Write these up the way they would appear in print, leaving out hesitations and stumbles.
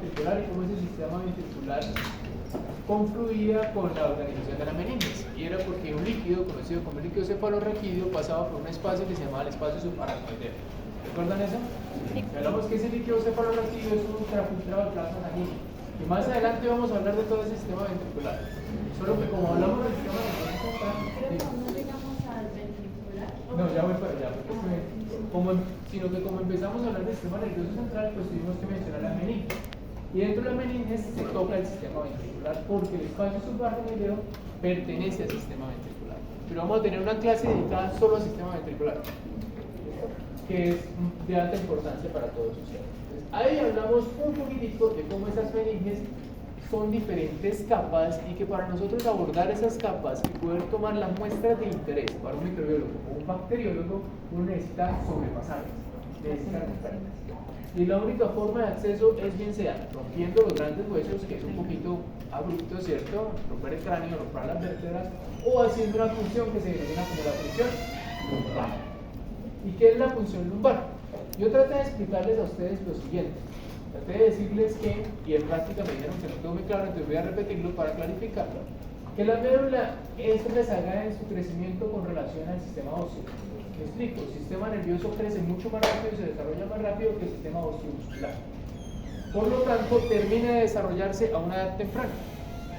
ventricular y cómo ese sistema ventricular confluía con la organización de la meninges. Y era porque un líquido conocido como el líquido cefalorraquídeo pasaba por un espacio que se llamaba el espacio subaracnoideo. ¿Recuerdan eso? Sí. Hablamos que ese líquido cefalorraquídeo es un ultrafiltrado de plasma sanguíneo. Y más adelante vamos a hablar de todo ese sistema ventricular. Solo que como hablamos del sistema ventricular... ¿No llegamos al ventricular? No, ya voy para allá, porque sino que como empezamos a hablar del sistema nervioso central, pues tuvimos que mencionar la meninge. Y dentro de la meninge se toca el sistema ventricular porque el espacio subaracnoideo pertenece al sistema ventricular. Pero vamos a tener una clase dedicada solo al sistema ventricular, que es de alta importancia para todos ustedes. Entonces, ahí hablamos un poquitico de cómo esas meninges son diferentes capas y que para nosotros abordar esas capas y poder tomar las muestras de interés para un microbiólogo o un bacteriólogo, uno necesita sobrepasarlas, necesita romperlas. Y la única forma de acceso es bien sea rompiendo los grandes huesos, que es un poquito abrupto, ¿cierto? Romper el cráneo, romper las vértebras, o haciendo una función que se denomina como la función lumbar. ¿Y qué es la función lumbar? Yo traté de explicarles a ustedes lo siguiente. Traté de decirles que, y en práctica me dijeron que no quedó muy claro, entonces voy a repetirlo para clarificarlo, que la médula es rezagada en su crecimiento con relación al sistema óseo. Me explico, el sistema nervioso crece mucho más rápido y se desarrolla más rápido que el sistema óseo muscular. Por lo tanto, termina de desarrollarse a una edad temprana.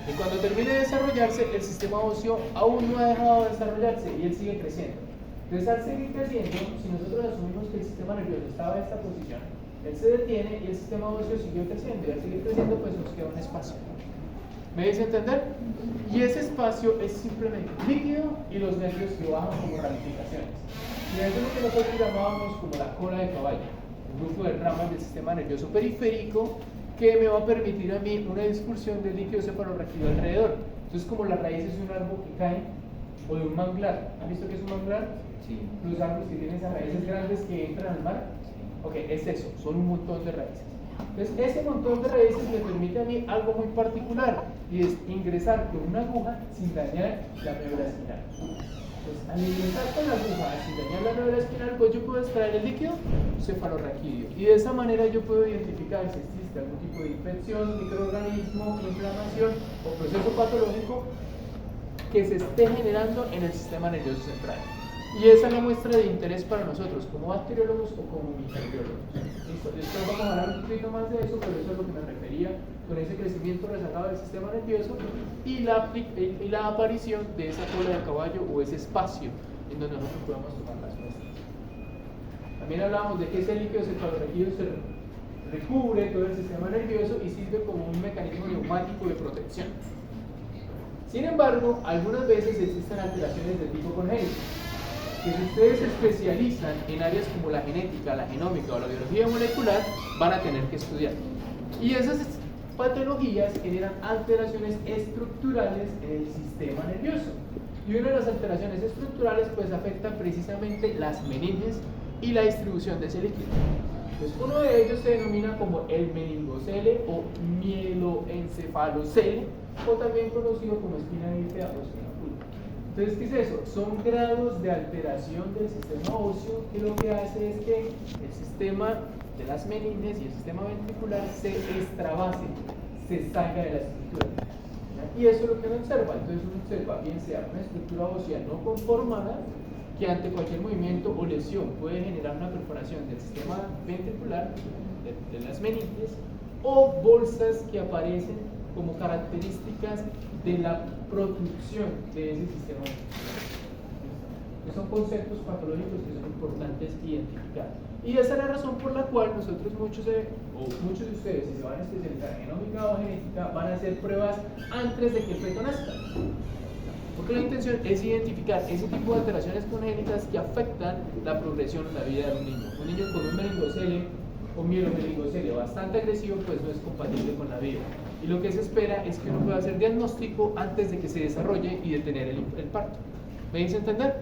Y cuando termine de desarrollarse, el sistema óseo aún no ha dejado de desarrollarse y él sigue creciendo. Entonces, al seguir creciendo, si nosotros asumimos que el sistema nervioso estaba en esta posición, él se detiene y el sistema óseo siguió creciendo. Y al seguir creciendo, pues nos queda un espacio. ¿Me dice entender? Y ese espacio es simplemente líquido y los nervios lo bajan como ramificaciones. Y eso es lo que nosotros llamábamos como la cola de caballo, un grupo de ramas del sistema nervioso periférico que me va a permitir a mí una discursión del líquido cefalorraquídeo alrededor. Entonces, como las raíces de un árbol que cae o de un manglar. ¿Han visto qué es un manglar? Sí. Los árboles que tienen esas raíces grandes que entran al mar. Ok, es eso, son un montón de raíces. Entonces, ese montón de raíces me permite a mí algo muy particular y es ingresar con una aguja sin dañar la médula espinal. Entonces, al ingresar con la aguja sin dañar la médula espinal, pues yo puedo extraer el líquido cefalorraquídeo y de esa manera yo puedo identificar si existe algún tipo de infección, microorganismo, inflamación o proceso patológico que se esté generando en el sistema nervioso central. Y esa es la muestra de interés para nosotros, como bacteriólogos o como microbiólogos. Listo, después vamos a hablar un poquito más de eso, pero eso es lo que me refería con ese crecimiento rezagado del sistema nervioso y la aparición de esa cola de caballo o ese espacio en donde nosotros podamos tomar las muestras. También hablábamos de que ese líquido cefalorraquídeo se recubre todo el sistema nervioso y sirve como un mecanismo neumático de protección. Sin embargo, algunas veces existen alteraciones de tipo congénito, que si ustedes se especializan en áreas como la genética, la genómica o la biología molecular, van a tener que estudiar. Y esas patologías generan alteraciones estructurales en el sistema nervioso. Y una de las alteraciones estructurales pues afecta precisamente las meninges y la distribución de ese líquido. Pues uno de ellos se denomina como el meningocele o mieloencefalocele, o también conocido como espina bífida o espina pulpa. Entonces, ¿qué es eso? Son grados de alteración del sistema óseo que lo que hace es que el sistema de las meninges y el sistema ventricular se extravase, se salga de la estructura. Y eso es lo que uno observa. Entonces uno observa bien sea una estructura ósea no conformada que ante cualquier movimiento o lesión puede generar una perforación del sistema ventricular, de las meninges, o bolsas que aparecen como características de la producción de ese sistema ventricular. Que son conceptos patológicos que son importantes identificar. Y esa es la razón por la cual nosotros muchos de ustedes, si se van a especializar en genómica o genética, van a hacer pruebas antes de que el feto nazca. Porque la intención es identificar ese tipo de alteraciones congénitas que afectan la progresión en la vida de un niño. Un niño con un meningocele o mielomeningocele bastante agresivo, pues no es compatible con la vida. Y lo que se espera es que uno pueda hacer diagnóstico antes de que se desarrolle y detener el parto. ¿Me dice entender?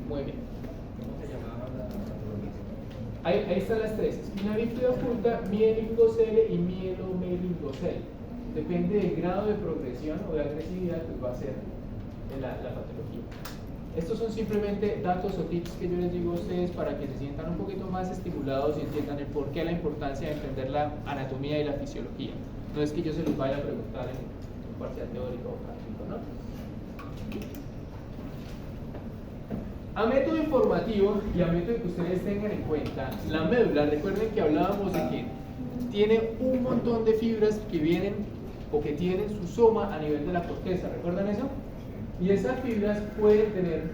Muy bien. Ahí están las tres: espina bífida oculta, mielingocele y mielomeningocele. Depende del grado de progresión o de agresividad, pues va a ser la patología. Estos son simplemente datos o tips que yo les digo a ustedes para que se sientan un poquito más estimulados y entiendan el porqué, la importancia de entender la anatomía y la fisiología. No es que yo se los vaya a preguntar en un parcial teórico o práctico, ¿no? A método informativo y a método que ustedes tengan en cuenta, la médula, recuerden que hablábamos de que tiene un montón de fibras que vienen o que tienen su soma a nivel de la corteza, ¿recuerdan eso? Y esas fibras pueden tener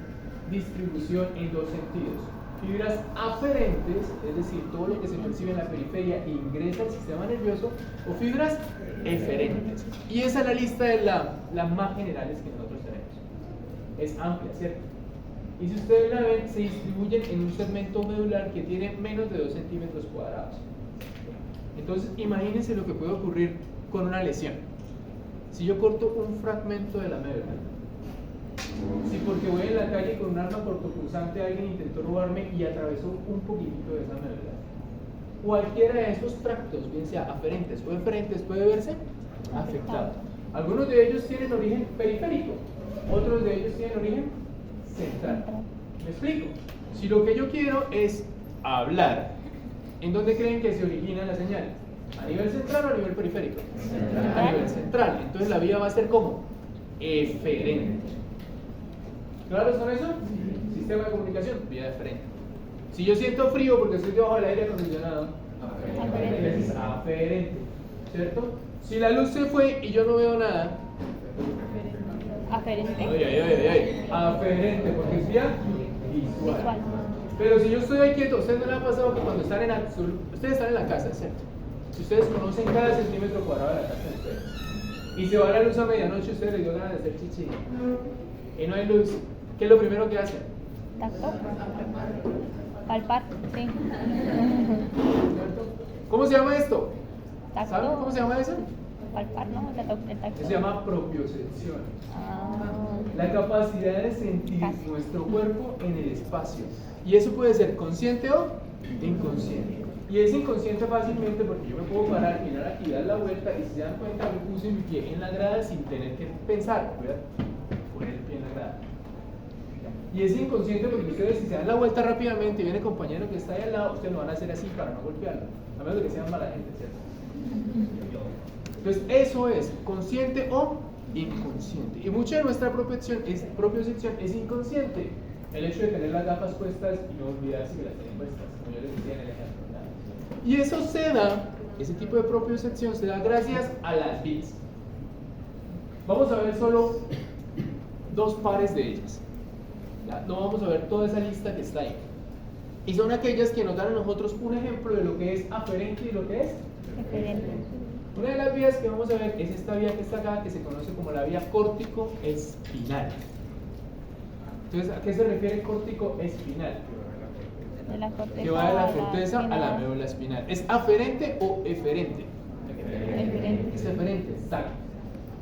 distribución en dos sentidos. Fibras aferentes, es decir, todo lo que se percibe en la periferia ingresa al sistema nervioso, o fibras eferentes. Y esa es la lista de las más generales que nosotros tenemos. Es amplia, ¿cierto? Y si ustedes la ven, se distribuyen en un segmento medular que tiene menos de 2 centímetros cuadrados. Entonces, imagínense lo que puede ocurrir con una lesión. Si yo corto un fragmento de la médula, si porque voy en la calle con un arma cortopunzante alguien intentó robarme y atravesó un poquitito de esa médula, cualquiera de esos tractos, bien sea aferentes o eferentes, puede verse afectado. Algunos de ellos tienen origen periférico, otros de ellos tienen origen central. ¿Me explico? Si lo que yo quiero es hablar, ¿en dónde creen que se origina la señal? ¿A nivel central o a nivel periférico? A nivel central. Entonces la vía va a ser como eferente. ¿Claro son eso? Sistema de comunicación, vía eferente. Si yo siento frío porque estoy debajo del aire acondicionado, es aferente, ¿cierto? Si la luz se fue y yo no veo nada, aferente. Aferente, porque es vía visual. Pero si yo estoy ahí quieto, ¿a ustedes no les ha pasado que cuando están ustedes están en la casa, ¿cierto? Si ustedes conocen cada centímetro cuadrado de la casa de ustedes, y se va la luz a medianoche, ustedes les dio ganas de hacer chichi, y no hay luz, ¿qué es lo primero que hacen? Tacto. Palpar, sí. ¿Cómo se llama esto? Tacto. ¿Saben cómo se llama eso? Palpar, ¿no? El tacto. Eso se llama propiocepción. Ah. La capacidad de sentir nuestro cuerpo en el espacio. Y eso puede ser consciente o inconsciente. Y es inconsciente fácilmente porque yo me puedo parar, mirar aquí, dar la vuelta y si se dan cuenta me puse mi pie en la grada sin tener que pensar. Voy a poner el pie en la grada. Y es inconsciente porque ustedes si se dan la vuelta rápidamente y viene el compañero que está ahí al lado, ustedes lo van a hacer así para no golpearlo. A menos de que sean mala gente, ¿cierto? Entonces eso es consciente o inconsciente. Y mucha de nuestra propiocepción es inconsciente. El hecho de tener las gafas puestas y no olvidarse que las tienen puestas, como yo les decía en el ejemplo, ¿verdad? Y eso se da, ese tipo de propiocepción se da gracias a las bits. Vamos a ver solo dos pares de ellas. ¿Ya? No vamos a ver toda esa lista que está ahí. Y son aquellas que nos dan a nosotros un ejemplo de lo que es aferente y lo que es Eferente. Una de las vías que vamos a ver es esta vía que está acá, que se conoce como la vía córtico-espinal. Entonces, ¿a qué se refiere córtico-espinal? De la corteza. Que va de la corteza a la médula espinal. ¿Es aferente o eferente? Eferente. Es eferente, exacto.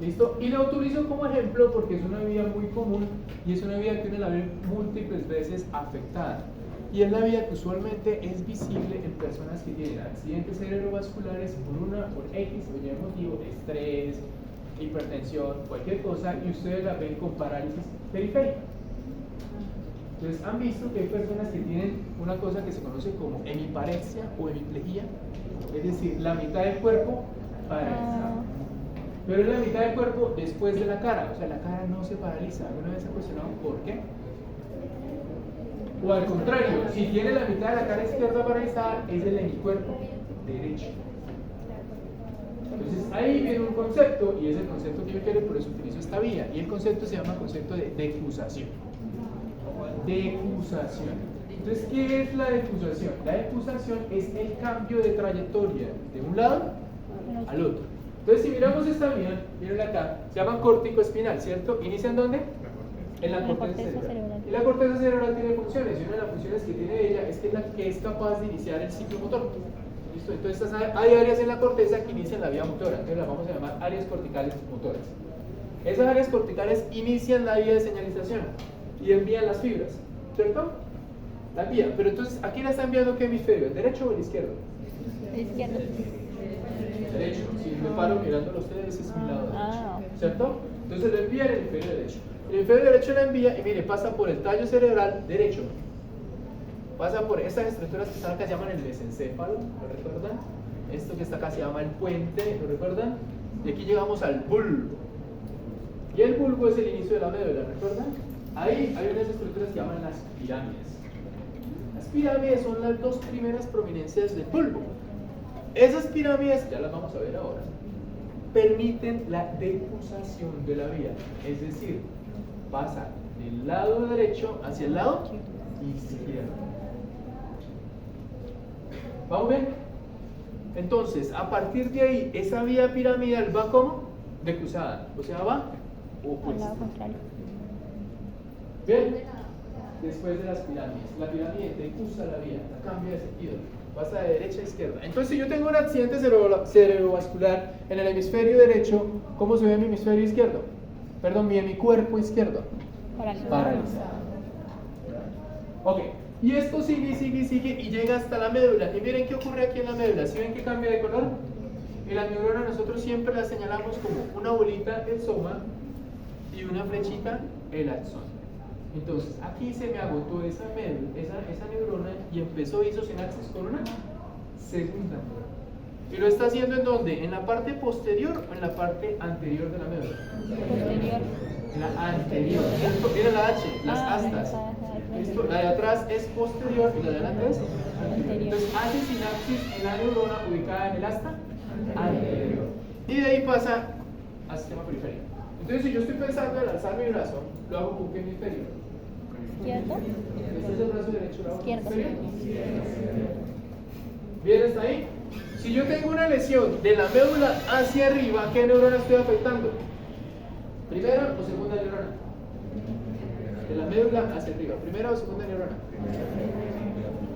¿Listo? Y lo utilizo como ejemplo porque es una vía muy común y es una vía que uno la ve múltiples veces afectada. Y es la vía que usualmente es visible en personas que tienen accidentes cerebrovasculares por X o Y motivo, estrés, hipertensión, cualquier cosa, y ustedes la ven con parálisis periférica. Entonces, han visto que hay personas que tienen una cosa que se conoce como hemiparexia o hemiplegia, es decir, la mitad del cuerpo paralizado. Pero es la mitad del cuerpo después de la cara, o sea, la cara no se paraliza. ¿Alguna vez se ha cuestionado por qué? O al contrario, si tiene la mitad de la cara izquierda paralizada, es el hemicuerpo derecho. Entonces ahí viene un concepto, y es el concepto que yo quiero, por eso utilizo esta vía, y el concepto se llama concepto de decusación. Decusación. Entonces, ¿qué es la decusación? La decusación es el cambio de trayectoria de un lado al otro. Entonces, si miramos esta vía, miren acá, se llama córtico espinal, ¿cierto? ¿Inicia en dónde? En la corteza cerebral. Y la corteza cerebral tiene funciones, y una de las funciones que tiene ella es que es la que es capaz de iniciar el ciclo motor. ¿Listo? Entonces hay áreas en la corteza que inician la vía motora, entonces las vamos a llamar áreas corticales motoras. Esas áreas corticales inician la vía de señalización y envían las fibras, ¿cierto? La envían, pero entonces aquí la está enviando ¿qué hemisferio? ¿El derecho o el izquierdo? El izquierdo. Derecho, si me paro mirándolo a ustedes, ese es mi lado derecho, Ah. ¿cierto? Entonces lo envía el hemisferio derecho. El hemisferio derecho la envía y mire, pasa por el tallo cerebral derecho. Pasa por estas estructuras que están acá, se llaman el mesencéfalo, ¿lo recuerdan? Esto que está acá se llama el puente, ¿lo recuerdan? Y aquí llegamos al bulbo. Y el bulbo es el inicio de la médula, ¿recuerdan? Ahí hay unas estructuras que se llaman las pirámides. Las pirámides son las dos primeras prominencias del bulbo. Esas pirámides, ya las vamos a ver ahora, permiten la decusación de la vía, es decir, pasa del lado derecho hacia el lado izquierdo. ¿Vamos bien? Entonces, a partir de ahí, esa vía piramidal va como decusada, o sea, va Al opuesta. lado contrario. ¿Bien? Después de las pirámides. La pirámide decusa la vía, la cambia de sentido, pasa de derecha a izquierda. Entonces, si yo tengo un accidente cerebrovascular en el hemisferio derecho, ¿cómo se ve mi hemisferio izquierdo? Perdón, mi cuerpo izquierdo. Paralizado. Ok, y esto sigue y llega hasta la médula. Y miren qué ocurre aquí en la médula. ¿Sí ven que cambia de color? En la neurona nosotros siempre la señalamos como una bolita el soma y una flechita el axón. Entonces, aquí se me agotó esa neurona y hizo sinapsis con una segunda neurona. ¿Y lo está haciendo en dónde? ¿En la parte posterior o en la parte anterior de la médula? Posterior. En la anterior. Mira la H, las astas. Esto, la de atrás es posterior y la de adelante es anterior. Entonces, hace sinapsis en la neurona ubicada en el asta anterior. Y de ahí pasa al sistema periférico. Entonces, si yo estoy pensando en alzar mi brazo, lo hago con qué hemisferio? Izquierdo. Este es el brazo derecho, ¿lo hago con qué Izquierdo. hemisferio? ¿Bien hasta ahí? Si yo tengo una lesión de la médula hacia arriba, ¿qué neurona estoy afectando? ¿Primera o segunda neurona? De la médula hacia arriba, ¿primera o segunda neurona?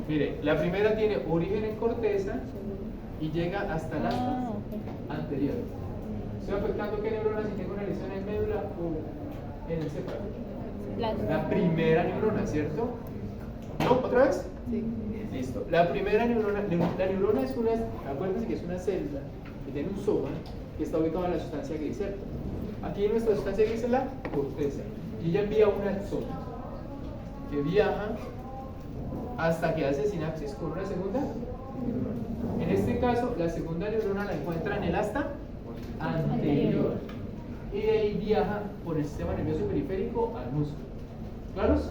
Mire, la primera tiene origen en corteza y llega hasta el asta anterior. ¿Estoy afectando qué neurona si tengo una lesión en médula o en el céfalo? La primera neurona, ¿cierto? ¿No? ¿Otra vez? Sí. Listo. La primera neurona, la neurona es una, acuérdense que es una célula que tiene un soma que está ubicado en la sustancia gris, ¿cierto? Aquí nuestra sustancia gris es la corteza y ella envía un axón que viaja hasta que hace sinapsis con una segunda. En este caso, la segunda neurona la encuentra en el asta anterior y de ahí viaja por el sistema nervioso periférico al músculo. ¿Claros?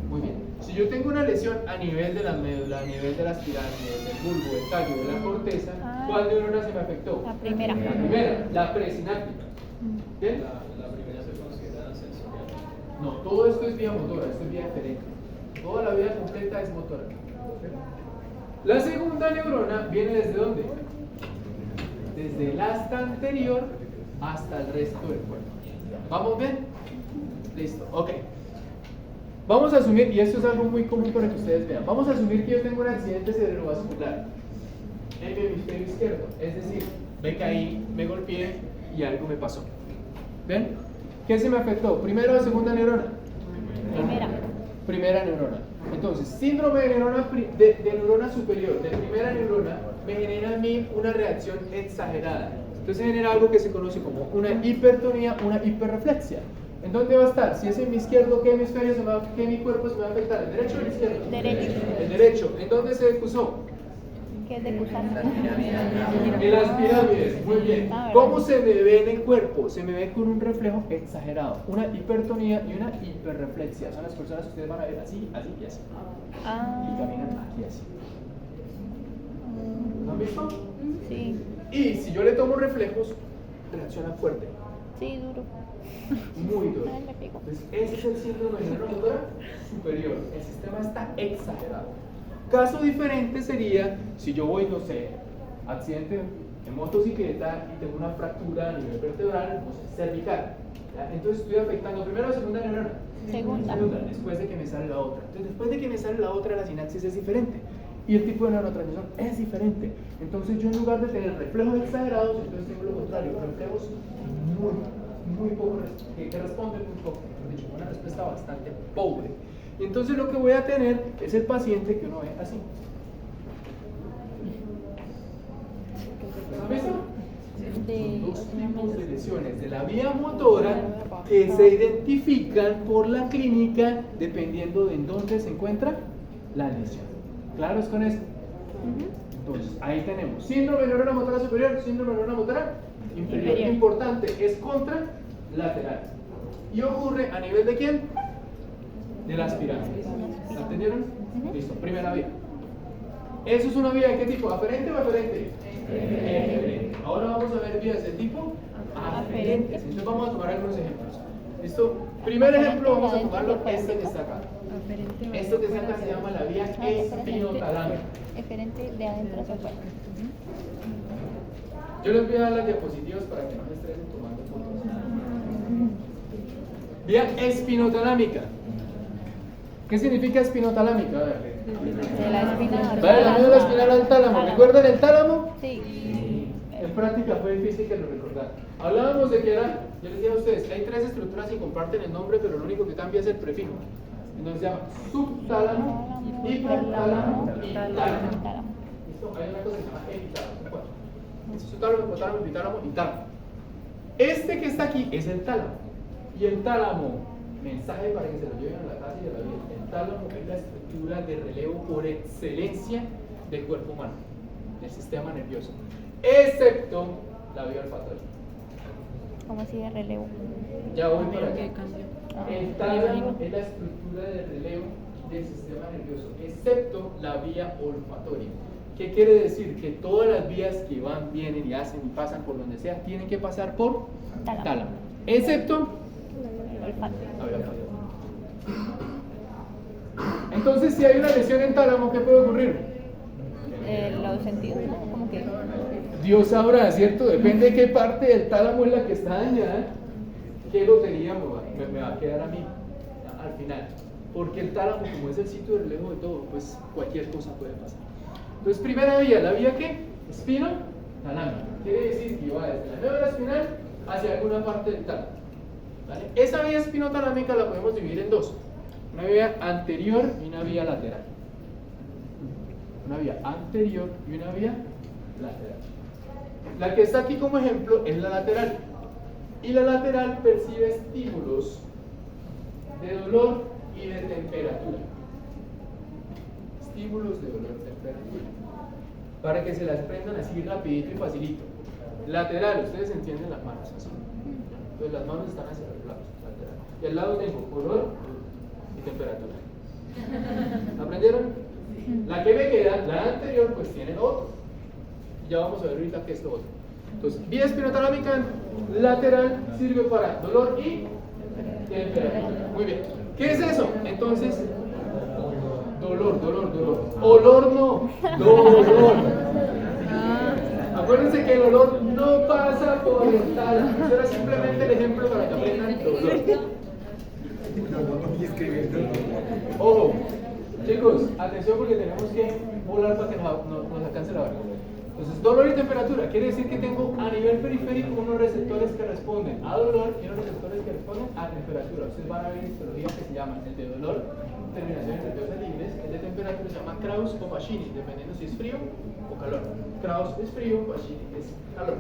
Muy bien. Si yo tengo una lesión a nivel de la médula, a nivel de las pirámides, del bulbo, del tallo, de la corteza, ¿cuál neurona se me afectó? La primera. La primera, la presináptica. ¿Bien? La primera se considera sensorial. No, todo esto es vía motora, esto es vía diferente. Toda la vida completa es motora. La segunda neurona viene ¿desde dónde? Desde el asta anterior hasta el resto del cuerpo. ¿Vamos bien? Listo, ok. Vamos a asumir, y esto es algo muy común para que ustedes vean, vamos a asumir que yo tengo un accidente cerebrovascular en mi hemisferio izquierdo, es decir, me caí, me golpeé y algo me pasó. ¿Ven? ¿Qué se me afectó? ¿Primera o segunda neurona? Primera. Primera neurona. Entonces, síndrome de neurona superior, de primera neurona, me genera a mí una reacción exagerada. Entonces genera algo que se conoce como una hipertonía, una hiperreflexia. ¿En dónde va a estar? Si es en mi izquierdo, ¿qué hemisferio qué mi cuerpo se me va a afectar? ¿El derecho o el izquierdo? Derecho. El derecho. ¿En dónde se decusó? ¿Qué es decusar? En las pirámides. Muy bien. ¿Cómo se me ve en el cuerpo? Se me ve con un reflejo exagerado. Una hipertonía y una hiperreflexia. Son las personas que ustedes van a ver así, así y así. Y caminan aquí así. ¿Lo han visto? Sí. Y si yo le tomo reflejos, reacciona fuerte. Sí, duro. Muy duro. Ay, me pegó. Entonces, ese es el síndrome de neuromotora superior. El sistema está exagerado. Caso diferente sería si yo voy, no sé, accidente en motocicleta y tengo una fractura a nivel vertebral, no sé, cervical. ¿Ya? Entonces estoy afectando primero la segunda neurona. Segunda. Después de que me sale la otra. Entonces, después de que me sale la otra, la sinapsis es diferente. Y el tipo de neurotransmisión es diferente. Entonces, yo en lugar de tener reflejos exagerados, entonces tengo lo contrario, reflejos muy poco, que responden muy poco. De hecho, una respuesta bastante pobre. Y entonces lo que voy a tener es el paciente que uno ve así. ¿Lo has visto? De... dos tipos de lesiones de la vía motora que se identifican por la clínica dependiendo de en dónde se encuentra la lesión. ¿Claros con esto? Entonces, ahí tenemos síndrome de neurona motora superior, síndrome de neurona motora inferior. Importante, es contralateral. ¿Y ocurre a nivel de quién? De las pirámides. ¿La entendieron? Listo, primera vía. ¿Eso es una vía de qué tipo? ¿Aferente o aferente? Eferente. Ahora vamos a ver vías de tipo aferentes. Entonces vamos a tomar algunos ejemplos. ¿Listo? Primer ejemplo, vamos a tomarlo este que está acá. Esto que está acá se llama la vía espinotalámica. Eferente de adentro hacia afuera. Yo les voy a dar las diapositivas para que no se estresen tomando fotos. Vía espinotalámica. ¿Qué significa espinotalámica? A ver. De la espina. Vale, la médula espinal al tálamo. ¿Recuerdan el tálamo? Sí. En práctica fue difícil que lo recordaran. Hablábamos de que era, yo les dije a ustedes, que hay tres estructuras y comparten el nombre, pero lo único que cambia es el prefijo. Entonces se llama subtálamo, hipotálamo y tálamo. ¿Listo? Hay una cosa que se llama epitálamo. Son cuatro. Subtálamo, hipotálamo, epitálamo y tálamo. Este que está aquí es el tálamo. Y el tálamo, mensaje para que se lo lleven a la casa y a la vida. El tálamo es la estructura de relevo por excelencia del cuerpo humano, del sistema nervioso, excepto la vía olfatoria. ¿Cómo así de relevo? Ya voy para allá. Ah, El tálamo es la estructura de relevo del sistema nervioso, excepto la vía olfatoria. ¿Qué quiere decir? Que todas las vías que van, vienen y hacen y pasan por donde sea, tienen que pasar por tálamo, excepto el olfato. la vía olfatoria. Entonces, si hay una lesión en tálamo, ¿qué puede ocurrir? Los sentidos, ¿no? Como que. Dios sabrá, ¿cierto? Depende de qué parte del tálamo es la que está dañada, qué lotería me va a quedar a mí al final. Porque el tálamo, como es el sitio de relevo de todo, pues cualquier cosa puede pasar. Entonces, primera vía, ¿la vía qué? Espinotalámica. Quiere decir que va desde la médula espinal hacia alguna parte del tálamo. ¿Vale? Esa vía espinotalámica la podemos dividir en dos. Una vía anterior y una vía lateral. Una vía anterior y una vía lateral. La que está aquí como ejemplo es la lateral. Y la lateral percibe estímulos de dolor y de temperatura. Estímulos de dolor y temperatura. Para que se las prendan así rapidito y facilito. Lateral, ustedes entienden las manos así. Entonces las manos están hacia los lados. Lateral. Y al lado tengo color y temperatura. ¿Aprendieron? La que me queda, la anterior, pues tiene lo otro. Ya vamos a ver ahorita qué es lo otro. Entonces, vía espinotalámica lateral sirve para dolor y temperatura. Muy bien. ¿Qué es eso? Entonces, dolor. Olor no, dolor. Acuérdense que el olor no pasa por el tálamo. Eso era simplemente el ejemplo para que aprendan dolor. Ojo, chicos, atención porque tenemos que volar para que nos alcance la hora. Entonces, dolor y temperatura quiere decir que tengo a nivel periférico unos receptores que responden a dolor y unos receptores que responden a temperatura. Ustedes van a ver histologías que se llaman el de dolor, terminaciones nerviosas libres, el de temperatura se llama Krauss o Pacini, dependiendo si es frío o calor. Krauss es frío, Pacini es calor.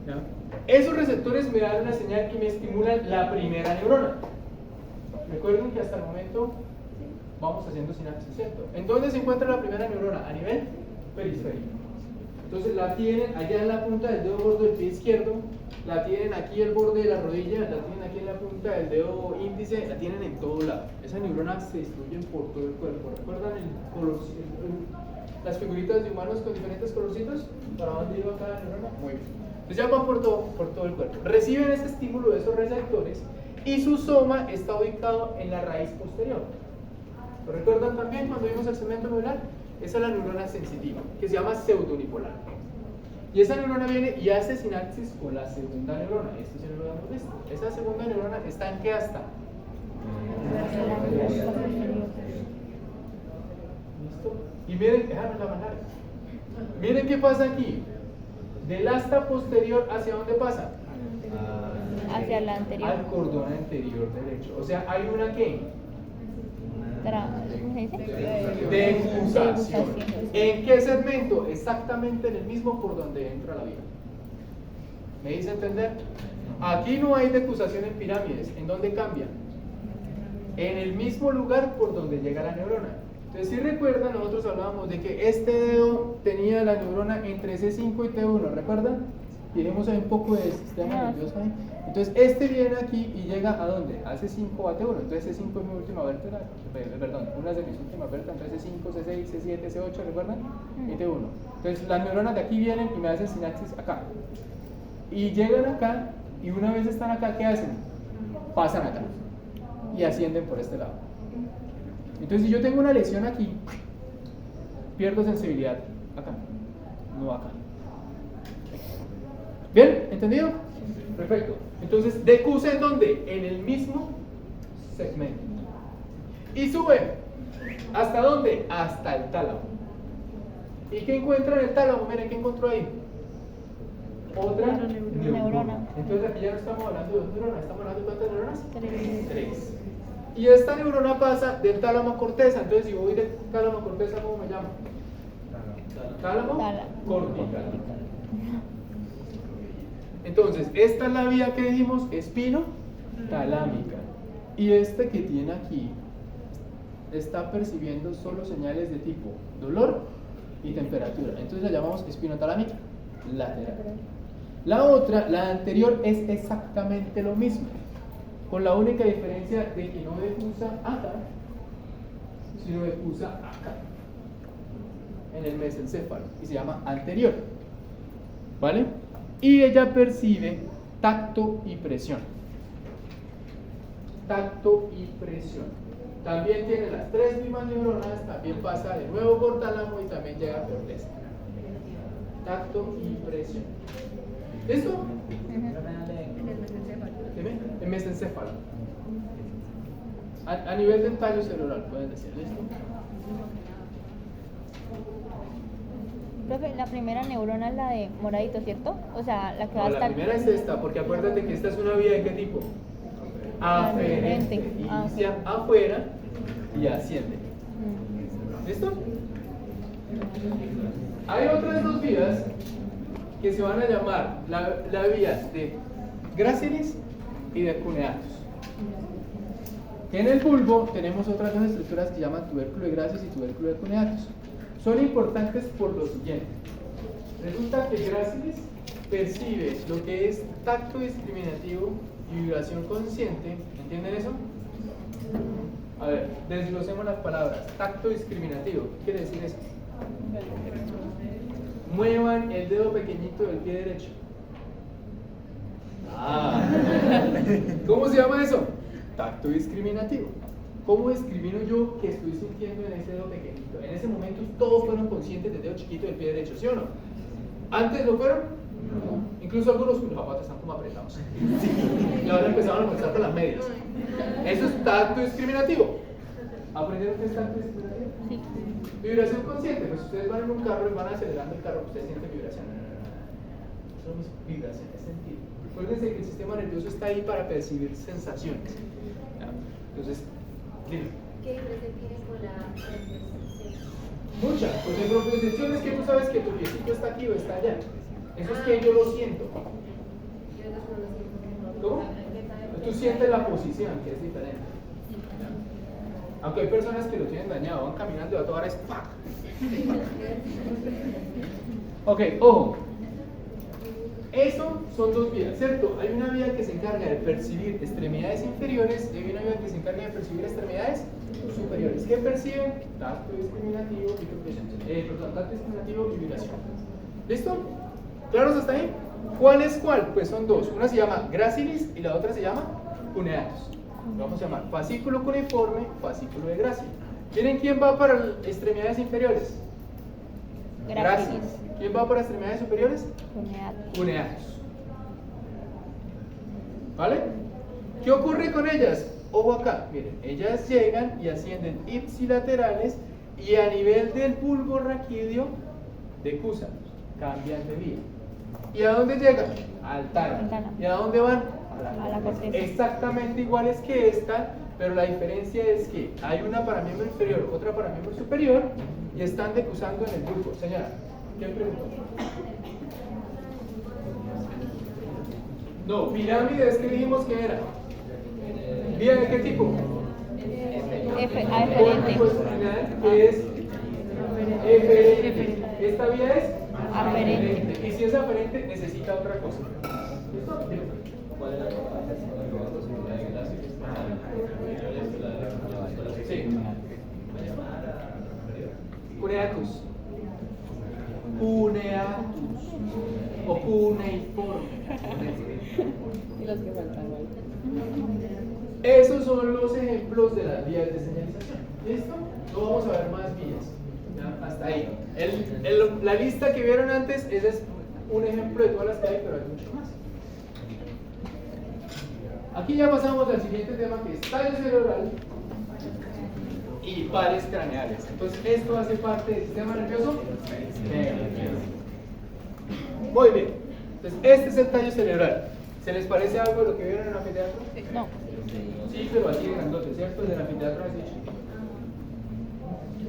¿Ya? Esos receptores me dan una señal que me estimulan la primera neurona. Recuerden que hasta el momento vamos haciendo sinapsis, ¿cierto? ¿En dónde se encuentra la primera neurona? A nivel periférico. Entonces la tienen allá en la punta del dedo gordo del pie izquierdo, la tienen aquí el borde de la rodilla, la tienen aquí en la punta del dedo índice, la tienen en todo lado. Esas neuronas se distribuyen por todo el cuerpo. ¿Recuerdan las figuritas de humanos con diferentes colorcitos? ¿Para dónde iba cada neurona? Muy bien. Entonces ya van por todo el cuerpo. Reciben ese estímulo de esos receptores y su soma está ubicado en la raíz posterior. ¿Lo recuerdan también cuando vimos el segmento neural? Esa es la neurona sensitiva, que se llama pseudonipolar. Y esa neurona viene y hace sinapsis con la segunda neurona. Esto sí no lo hemos visto. Esa segunda neurona está en qué asta. ¿Listo? Y miren, déjame la mano. Miren qué pasa aquí. Del asta posterior, ¿hacia dónde pasa? Hacia la anterior. Al cordón anterior derecho. O sea, hay una ¿qué? ¿Cómo se dice? Degustación. ¿En qué segmento? Exactamente en el mismo por donde entra la vía. ¿Me hice entender? Aquí no hay decusación en pirámides. ¿En dónde cambia? En el mismo lugar por donde llega la neurona. Entonces, si recuerdan, nosotros hablábamos de que este dedo tenía la neurona entre C5 y T1, ¿recuerdan? Y vimos ahí un poco de sistema nervioso ahí. Entonces, este viene aquí y llega ¿a dónde? A C5 o a T1. Entonces, C5 es mi última vértebra, perdón, una de mis últimas vértebras. Entonces, C5, C6, C7, C8, ¿recuerdan? Y T1. Entonces, las neuronas de aquí vienen y me hacen sinapsis acá. Y llegan acá, y una vez están acá, ¿qué hacen? Pasan acá. Y ascienden por este lado. Entonces, si yo tengo una lesión aquí, pierdo sensibilidad acá, no acá. ¿Bien? ¿Entendido? Perfecto. Entonces, decusa ¿en dónde? En el mismo segmento. Y sube. ¿Hasta dónde? Hasta el tálamo. ¿Y qué encuentra en el tálamo? Miren, ¿qué encontró ahí? Otra neurona. Entonces, aquí ya no estamos hablando de dos neuronas, estamos hablando de ¿cuántas neuronas? Tres. Y esta neurona pasa del tálamo a corteza. Entonces, si voy del tálamo a corteza, ¿cómo me llamo? Tálamo cortical. Entonces, esta es la vía que dijimos espino-talámica. Y este que tiene aquí está percibiendo solo señales de tipo dolor y temperatura. Entonces la llamamos espinotalámica lateral. La otra, la anterior, es exactamente lo mismo, con la única diferencia de que no decusa acá, sino decusa acá, en el mesencéfalo, y se llama anterior. ¿Vale? Y ella percibe tacto y presión. Tacto y presión. También tiene las tres mismas neuronas, también pasa de nuevo por tálamo y también llega a corteza. Tacto y presión. ¿Listo? En mesencéfalo. A nivel del tallo cerebral, pueden decir, ¿listo? Profe, la primera neurona es la de moradito, ¿cierto? O sea, la que va a No, estar... la primera es esta, porque acuérdate que esta es una vía de qué tipo. Aferente. Inicia afuera y asciende. ¿Listo? Hay otras dos vías que se van a llamar la vía de Gracilis y de Cuneatus. En el bulbo tenemos otras dos estructuras que se llaman tubérculo de Gracilis y tubérculo de Cuneatus. Son importantes por lo siguiente. Resulta que Gracilis percibe lo que es tacto discriminativo y vibración consciente. ¿Entienden eso? A ver, desglosemos las palabras. Tacto discriminativo, ¿qué quiere decir eso? Muevan el dedo pequeñito del pie derecho. ¿Cómo se llama eso? Tacto discriminativo. ¿Cómo discrimino yo que estoy sintiendo en ese dedo pequeñito? En ese momento todos fueron conscientes del dedo chiquito del pie derecho, ¿sí o no? ¿Antes lo fueron? No. Incluso algunos los zapatos están como apretados. Y ahora empezaron a molestar con las medias. Eso es tacto discriminativo. ¿Aprendieron qué es tacto discriminativo? Sí. Vibración consciente. Pues ustedes van en un carro y van acelerando el carro, ustedes sienten vibración. Eso es vibración, es sentir. Recuérdense que el sistema nervioso está ahí para percibir sensaciones. ¿Ya? Entonces, dime. ¿Qué diferencia tiene con la propiocepción? Mucha, porque propiocepción es que tú sabes que tu piecito está aquí o está allá. Eso es que yo lo siento. ¿Cómo? Tú sientes la posición, que es diferente. Aunque hay personas que lo tienen dañado, van caminando y a toda hora es ¡pac! Ok, ojo. Eso son dos vías, ¿cierto? Hay una vía que se encarga de percibir extremidades inferiores y hay una vía que se encarga de percibir extremidades superiores. ¿Qué perciben? Tacto discriminativo y tacto discriminativo y vibración. ¿Listo? ¿Claros hasta ahí? ¿Cuál es cuál? Pues son dos. Una se llama Gracilis y la otra se llama Cuneatus. Lo vamos a llamar fascículo cuneiforme, fascículo de Gracilis. ¿Miren quién va para extremidades inferiores? Gracilis. ¿Quién va para extremidades superiores? Cuneatus. ¿Vale? ¿Qué ocurre con ellas? Ojo acá, miren, ellas llegan y ascienden ipsilaterales y a nivel del bulbo raquídeo decusan, cambian de vía. ¿Y a dónde llegan? Al tálamo. ¿Y a dónde van? A la corteza. Exactamente iguales que esta, pero la diferencia es que hay una para miembro inferior, otra para miembro superior y están decusando en el bulbo. Señora, ¿qué preguntó? No, pirámide es que dijimos que era. ¿Vía de qué tipo? Aferente. Pues, que es eferente. Esta vía es Aferente. y si es aferente necesita otra cosa. ¿Listo? ¿Cuál es la posibilidad de clase que está Sí. Cuneatus. Cuneatus. O cuneiforme. Y los que faltan, ¿vale? Esos son los ejemplos de las vías de señalización. ¿Listo? No vamos a ver más vías. ¿Ya? Hasta ahí. La lista que vieron antes, ese es un ejemplo de todas las que hay, pero hay mucho más. Aquí ya pasamos al siguiente tema, que es tallo cerebral y pares craneales. Entonces, esto hace parte del sistema nervioso. Muy bien. Entonces, este es el tallo cerebral. ¿Se les parece algo de lo que vieron en el anfiteatro? No. Sí, pero así grandote, ¿cierto? El del anfiteatro así chiquito.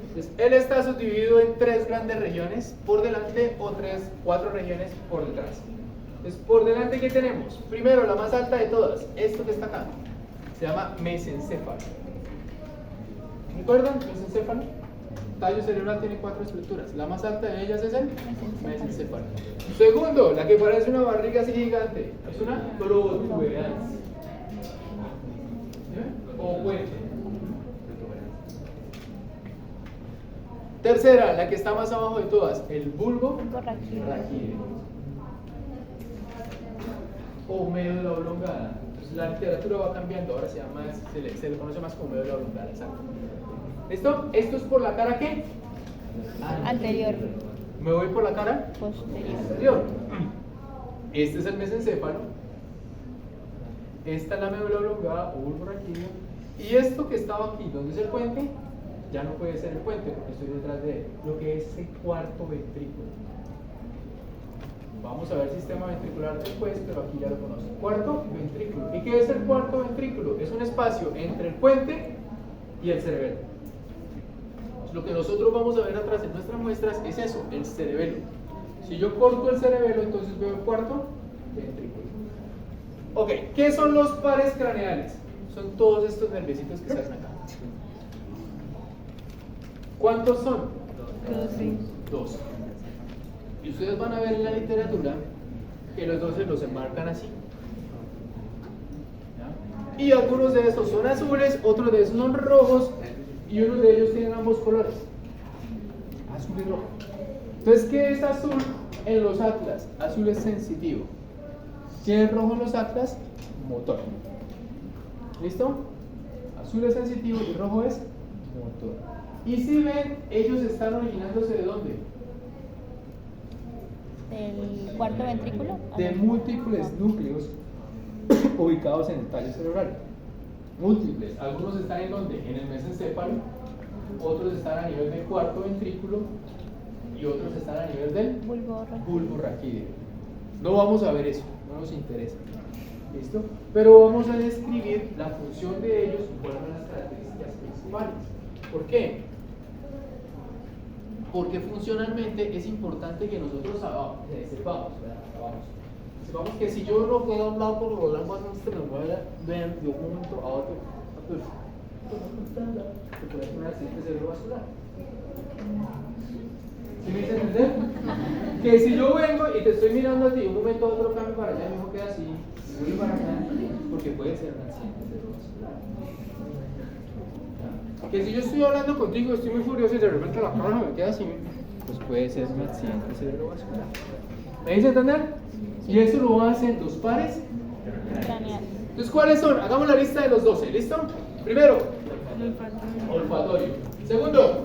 Entonces, él está subdividido en 3 grandes regiones por delante o 4 regiones por detrás. Entonces, por delante, ¿qué tenemos? Primero, la más alta de todas, esto que está acá, se llama mesencéfalo. ¿Recuerdan? Mesencéfalo. Tallo cerebral tiene 4 estructuras. La más alta de ellas es el mesencéfalo. Segundo, la que parece una barriga así gigante, es una protuberancia. O puente. Tercera, la que está más abajo de todas, el bulbo raquídeo. O médula oblongada. Entonces la literatura va cambiando, ahora se le conoce más como médula oblongada. Exacto. ¿Listo? Esto es por la cara ¿qué? Anterior. Me voy por la cara Posterior. Este es el mesencéfalo. Esta es la médula oblongada o bulbo raquídeo. Y esto que estaba aquí, donde es el puente, ya no puede ser el puente porque estoy detrás de él. Lo que es el cuarto ventrículo. Vamos a ver sistema ventricular después, pero aquí ya lo conocen. Cuarto ventrículo. ¿Y qué es el cuarto ventrículo? Es un espacio entre el puente y el cerebelo. Lo que nosotros vamos a ver atrás en nuestras muestras es eso, el cerebelo. Si yo corto el cerebelo, entonces veo el cuarto ventrículo. Ok, ¿qué son los pares craneales? Son todos estos nerviositos que salen acá. ¿Cuántos son? 2. Y ustedes van a ver en la literatura que los 12 los enmarcan así. ¿Ya? Y algunos de estos son azules, otros de esos son rojos y unos de ellos tienen ambos colores, azul y rojo. Entonces, ¿qué es azul en los atlas? Azul es sensitivo. ¿Qué es rojo en los atlas? Motor. ¿Listo? Azul es sensitivo y rojo es motor. Y si ven, ellos están originándose ¿de dónde? Del cuarto ventrículo. De múltiples núcleos ubicados en el tallo cerebral. Múltiples. Algunos están en donde? En el mesencéfalo, otros están a nivel del cuarto ventrículo y otros están a nivel del bulbo raquídeo. No vamos a ver eso, no nos interesa. ¿Listo? Pero vamos a describir la función de ellos y cuáles son las características principales. ¿Por qué? Porque funcionalmente es importante que nosotros sepamos que si yo no puedo hablar por los lenguas extranjeras, vean de un momento a otro, pues, se puede hacer un accidente cerebrovascular. ¿Sí me hice entender? Que si yo vengo y te estoy mirando a ti, de un momento a otro cambio para allá, mi hijo queda así, voy para acá, porque puede ser un accidente cerebrovascular. Que si yo estoy hablando contigo, estoy muy furioso y de repente la cámara me queda así, pues puede ser un accidente cerebrovascular. ¿Me hice entender? Y eso lo hacen los pares Craneales. Entonces, ¿cuáles son? Hagamos la lista de los 12, ¿listo? Primero, olfatorio. Segundo,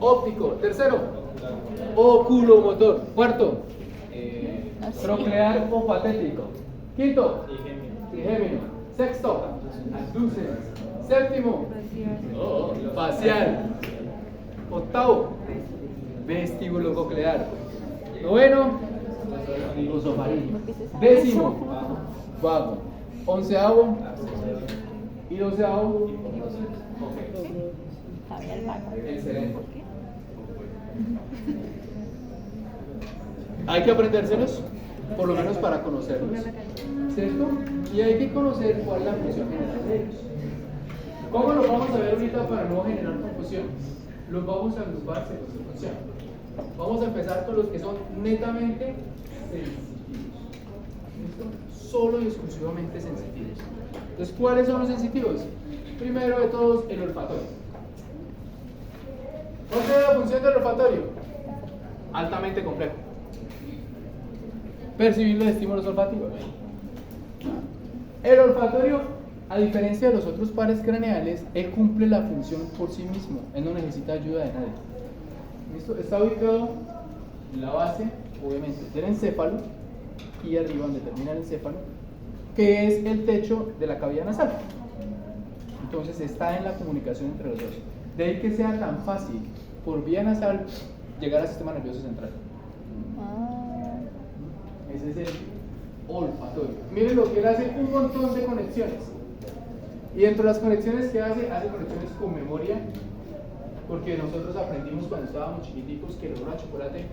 óptico. Tercero, oculomotor. Cuarto, proclear o patético. Quinto, trigémino. Sexto, abducens. Séptimo, facial. Octavo, vestíbulo coclear. Noveno, glosofaringe. Décimo, vago. Onceavo y doceavo, el cerebro. Hay que aprendérselos. por lo menos para conocerlos, ¿cierto? Y hay que conocer cuál es la función general de ellos. ¿Cómo lo vamos a ver ahorita para no generar confusión? Los vamos a agrupar según su función. Vamos a empezar con los que son netamente sensitivos. ¿Listo? Solo y exclusivamente sensitivos. Entonces, ¿cuáles son los sensitivos? Primero de todos, el olfatorio. ¿Cuál es la función del olfatorio? Altamente complejo. Percibir los estímulos olfativos. El olfatorio, a diferencia de los otros pares craneales, él cumple la función por sí mismo. Él no necesita ayuda de nadie. ¿Listo? Está ubicado en la base, obviamente, del encéfalo y arriba donde termina el encéfalo, que es el techo de la cavidad nasal. Entonces está en la comunicación entre los dos. De ahí que sea tan fácil por vía nasal llegar al sistema nervioso central. Ese es el olfatorio. Miren lo que él hace, un montón de conexiones. Y dentro de las conexiones que hace conexiones con memoria, porque nosotros aprendimos cuando estábamos chiquiticos que el olor a chocolate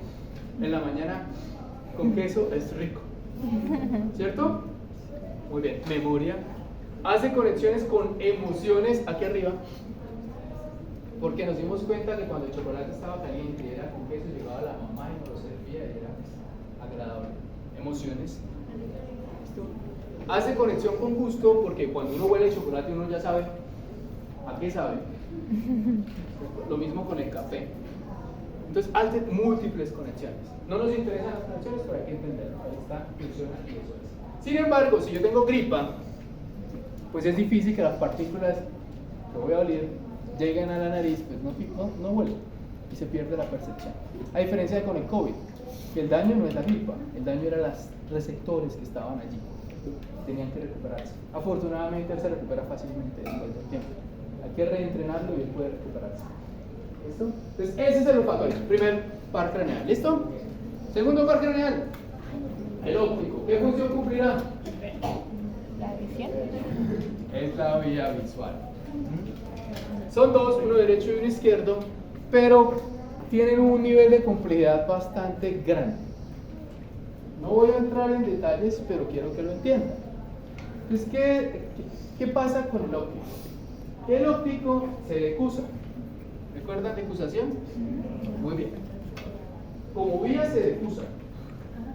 en la mañana con queso es rico, ¿cierto? Muy bien, memoria. Hace conexiones con emociones aquí arriba, porque nos dimos cuenta que cuando el chocolate estaba caliente y era con queso, llegaba la mamá y nos lo servía y era agradable. Emociones. ¿Listo? Hace conexión con gusto, porque cuando uno huele el chocolate uno ya sabe a qué sabe. Lo mismo con el café. Entonces hace múltiples conexiones. No nos interesan las conexiones, pero hay que entenderlo. Ahí está, funciona y eso es. Sin embargo, si yo tengo gripa, pues es difícil que las partículas que voy a oler lleguen a la nariz, pues no huelen y se pierde la percepción. A diferencia de con el COVID, que el daño no es la gripa, el daño era los receptores que estaban allí, tenían que recuperarse. Afortunadamente él se recupera fácilmente después del tiempo. Hay que reentrenarlo y él puede recuperarse. ¿Listo? Entonces ese es el olfatorio, primer par craneal. ¿Listo? Segundo par craneal, el óptico. ¿Qué función cumplirá? La visión. Es la vía visual. Son dos, uno derecho y uno izquierdo, pero tienen un nivel de complejidad bastante grande. No voy a entrar en detalles, pero quiero que lo entiendan. Entonces, ¿qué pasa con el óptico? El óptico se decusa. ¿Recuerdan decusación? Muy bien. Como vía se decusa.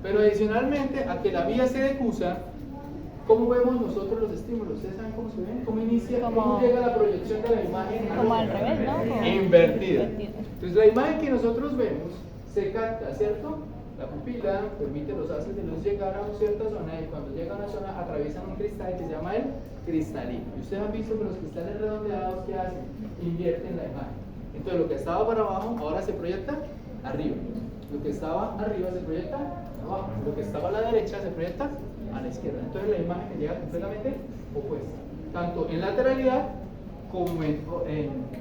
Pero adicionalmente a que la vía se decusa, ¿cómo vemos nosotros los estímulos? ¿Ustedes saben cómo se ven? ¿Cómo inicia? ¿Cómo llega la proyección de la imagen? Como al revés, ¿no? Como Invertida. Entonces la imagen que nosotros vemos se capta, ¿cierto? La pupila permite los haces de luz llegar a una cierta zona y cuando llega a una zona atraviesan un cristal que se llama el cristalino. Y ustedes han visto que los cristales redondeados que hacen invierten la imagen. Entonces lo que estaba para abajo ahora se proyecta arriba. Lo que estaba arriba se proyecta abajo. Lo que estaba a la derecha se proyecta a la izquierda. Entonces la imagen me llega completamente opuesta, tanto en lateralidad como en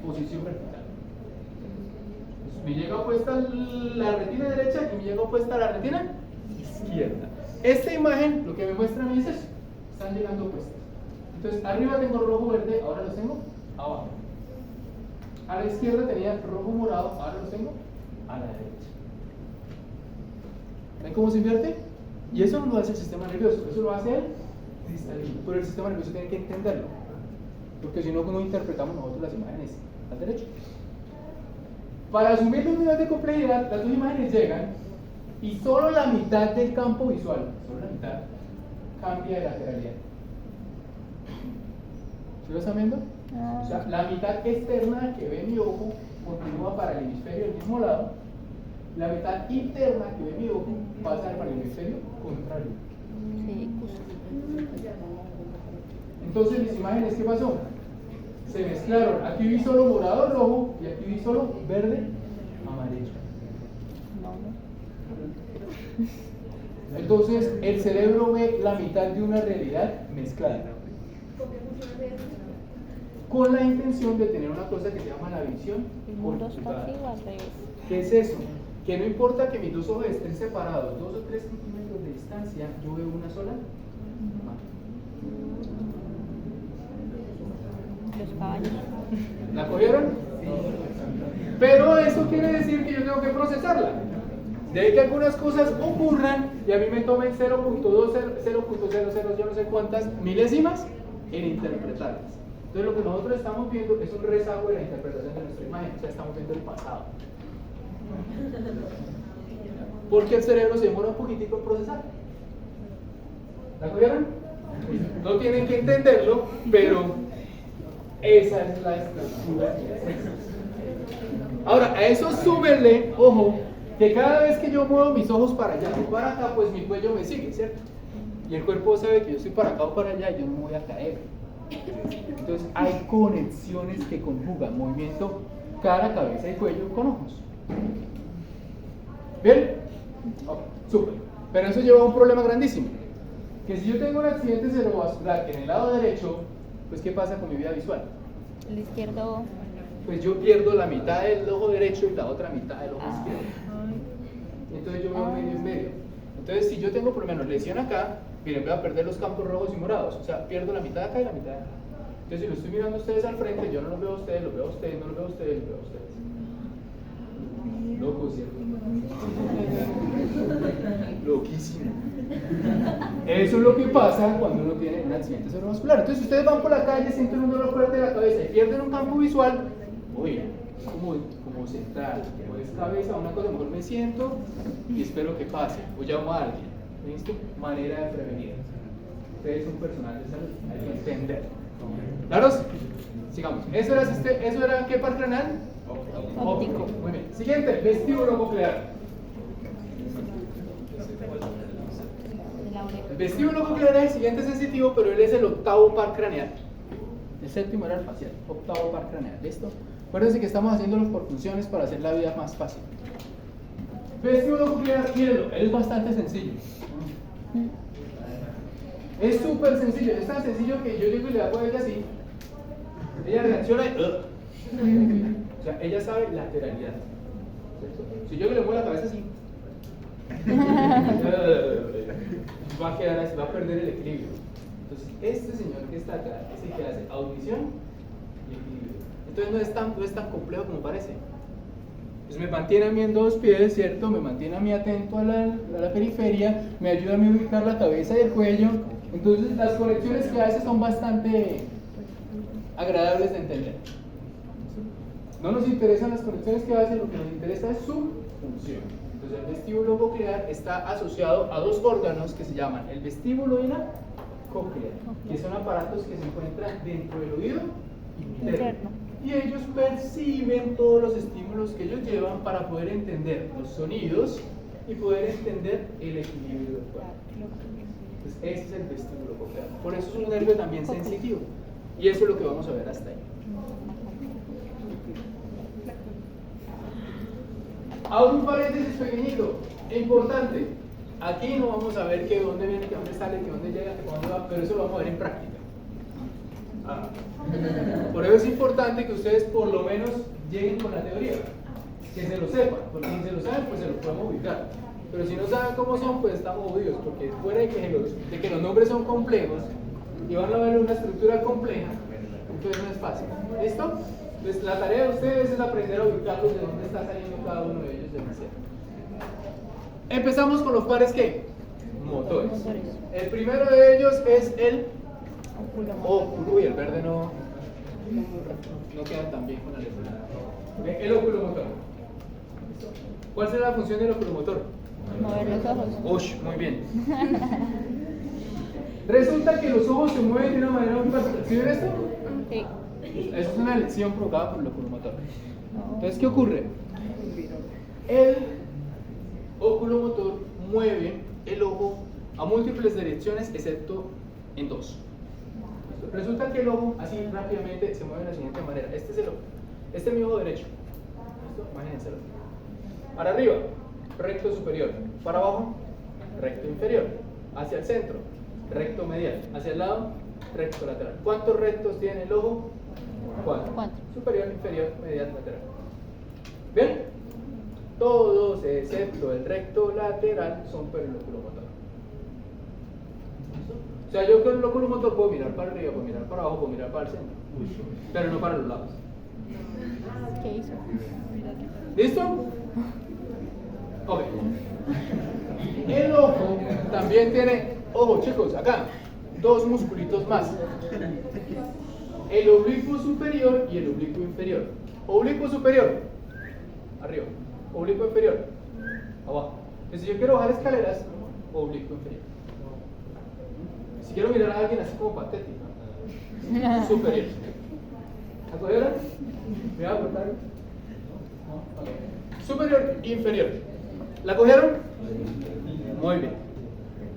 posición vertical. Entonces, me llega opuesta la retina derecha y me llega opuesta la retina izquierda. Esta imagen lo que me muestra a mí es eso, están llegando opuestas. Entonces arriba tengo rojo verde, ahora los tengo abajo. A la izquierda tenía rojo morado, ahora los tengo a la derecha. ¿Ven cómo se invierte? Y eso no lo hace el sistema nervioso, eso lo hace el cristalino. Pero el sistema nervioso tiene que entenderlo, porque si no, no interpretamos nosotros las imágenes al derecho. Para asumir un nivel de complejidad, las dos imágenes llegan y solo la mitad del campo visual, solo la mitad, cambia de lateralidad. ¿Sí lo están viendo? O sea, la mitad externa que ve mi ojo continúa para el hemisferio del mismo lado, la mitad interna que ve mi ojo pasa para el hemisferio contrario. Sí. Entonces mis imágenes, ¿qué pasó? Se mezclaron. Aquí vi solo morado, rojo y aquí vi solo verde, amarillo. Entonces el cerebro ve la mitad de una realidad mezclada, con la intención de tener una cosa que se llama la visión El mundo está computada. así o al revés. ¿Qué es eso? Que no importa que mis dos ojos estén separados 2 o 3 centímetros de distancia, yo veo una sola imagen. Los caballos. ¿La cogieron? Pero eso quiere decir que yo tengo que procesarla. De ahí que algunas cosas ocurran y a mí me tomen 0.2, 0.00, yo no sé cuántas milésimas en interpretarlas. Entonces lo que nosotros estamos viendo es un rezago de la interpretación de nuestra imagen, o sea, estamos viendo el pasado. Porque el cerebro se demora un poquitico en procesar. ¿La cogieron? No tienen que entenderlo, pero esa es la estructura. Ahora, a eso súbele, ojo, que cada vez que yo muevo mis ojos para allá o para acá, pues mi cuello me sigue, ¿cierto? Y el cuerpo sabe que yo estoy para acá o para allá y yo no me voy a caer. Entonces hay conexiones que conjugan movimiento cara, cabeza y cuello con ojos. ¿Bien? Ok, súper. Pero eso lleva a un problema grandísimo. Que si yo tengo un accidente cerebrovascular en el lado derecho, pues ¿qué pasa con mi vida visual? El izquierdo. Pues yo pierdo la mitad del ojo derecho y la otra mitad del ojo izquierdo. Entonces yo veo medio en medio. Entonces si yo tengo por lo menos lesión acá, miren, voy a perder los campos rojos y morados. O sea, pierdo la mitad de acá y la mitad de acá. Entonces si lo estoy mirando a ustedes al frente, yo no los veo a ustedes, los veo a ustedes, no los veo a ustedes, los veo a ustedes. Loco, ¿cierto? Loquísimo. Eso es lo que pasa cuando uno tiene un accidente cerebrovascular. Entonces si ustedes van por la calle, sienten un dolor fuerte de la cabeza y pierden un campo visual, uy, como central, como es cabeza, una cosa, mejor me siento y espero que pase, o llamo a alguien. ¿Listo? Manera de prevenir. Usted es un personal de salud, hay que entender. ¿Claros? Sigamos. ¿Eso era qué par craneal? Óptico. Muy bien. Siguiente, vestíbulo coclear. El vestíbulo coclear es el siguiente sensitivo, pero él es el octavo par craneal. El séptimo era el facial, octavo par craneal. ¿Listo? Acuérdense que estamos haciéndolo por funciones para hacer la vida más fácil. Vestíbulo coclear, mírenlo, es bastante sencillo. Es súper sencillo, es tan sencillo que yo llego y le hago a ella así. Ella reacciona y... O sea, ella sabe lateralidad. ¿Cierto? Si yo le muevo la cabeza así, va a quedar así, va a perder el equilibrio. Entonces, este señor que está acá es el que hace audición y equilibrio. Entonces no es tan complejo como parece. Pues me mantiene a mí en dos pies, ¿cierto? Me mantiene a mí atento a la periferia, me ayuda a mí a ubicar la cabeza y el cuello. Entonces las conexiones que hace son bastante agradables de entender. No nos interesan las conexiones que hace, lo que nos interesa es su función. Entonces el vestíbulo coclear está asociado a dos órganos que se llaman el vestíbulo y la cóclea, que son aparatos que se encuentran dentro del oído interno. Y ellos perciben todos los estímulos que ellos llevan para poder entender los sonidos y poder entender el equilibrio del cuerpo. Entonces ese es el vestíbulo coclear. Por eso es un nervio también sensitivo. Y eso es lo que vamos a ver hasta ahí. Ahora un paréntesis pequeñito, importante. Aquí no vamos a ver que dónde viene, que dónde sale, que dónde llega, que dónde va, pero eso lo vamos a ver en práctica. Por eso es importante que ustedes por lo menos lleguen con la teoría, que se lo sepan, porque si se lo saben, pues se lo podemos ubicar. Pero si no saben cómo son, pues estamos jodidos, porque fuera de que los nombres son complejos y van a ver una estructura compleja, entonces no es fácil. ¿Listo? Entonces la tarea de ustedes es aprender a ubicarlos de dónde está saliendo cada uno de ellos del cerebro. Empezamos con los pares ¿qué? Motores. El primero de ellos es el óculo. Uy, el verde no queda tan bien con la letra. El oculomotor. ¿Cuál será la función del oculomotor? Mover los ojos. Ush, muy bien. Resulta que los ojos se mueven de una manera muy particular. ¿Sí ven esto? Sí. Eso es una lección provocada por el oculomotor. Entonces, ¿qué ocurre? El oculomotor mueve el ojo a múltiples direcciones, excepto en dos. Resulta que el ojo, así rápidamente, se mueve de la siguiente manera. Este es el ojo. Este es mi ojo derecho. ¿Listo? Imagínenselo. Para arriba, recto superior. Para abajo, recto inferior. Hacia el centro, recto medial. Hacia el lado, recto lateral. ¿Cuántos rectos tiene el ojo? 4. Superior, inferior, medial, lateral. ¿Bien? Todos, excepto el recto lateral, son por el oculomotor. O sea, yo con el oculomotor puedo mirar para arriba, puedo mirar para abajo, puedo mirar para el centro, pero no para los lados. ¿Qué hizo? ¿Listo? Ok. El ojo también tiene, ojo chicos, acá, dos musculitos más. El oblicuo superior y el oblicuo inferior. Oblicuo superior, arriba. Oblicuo inferior, abajo. Entonces, si yo quiero bajar escaleras, oblicuo inferior. Si quiero mirar a alguien así como patético, superior. ¿La cogieron? ¿Me voy a cortar? No, ok. Superior, inferior. ¿La cogieron? Muy bien.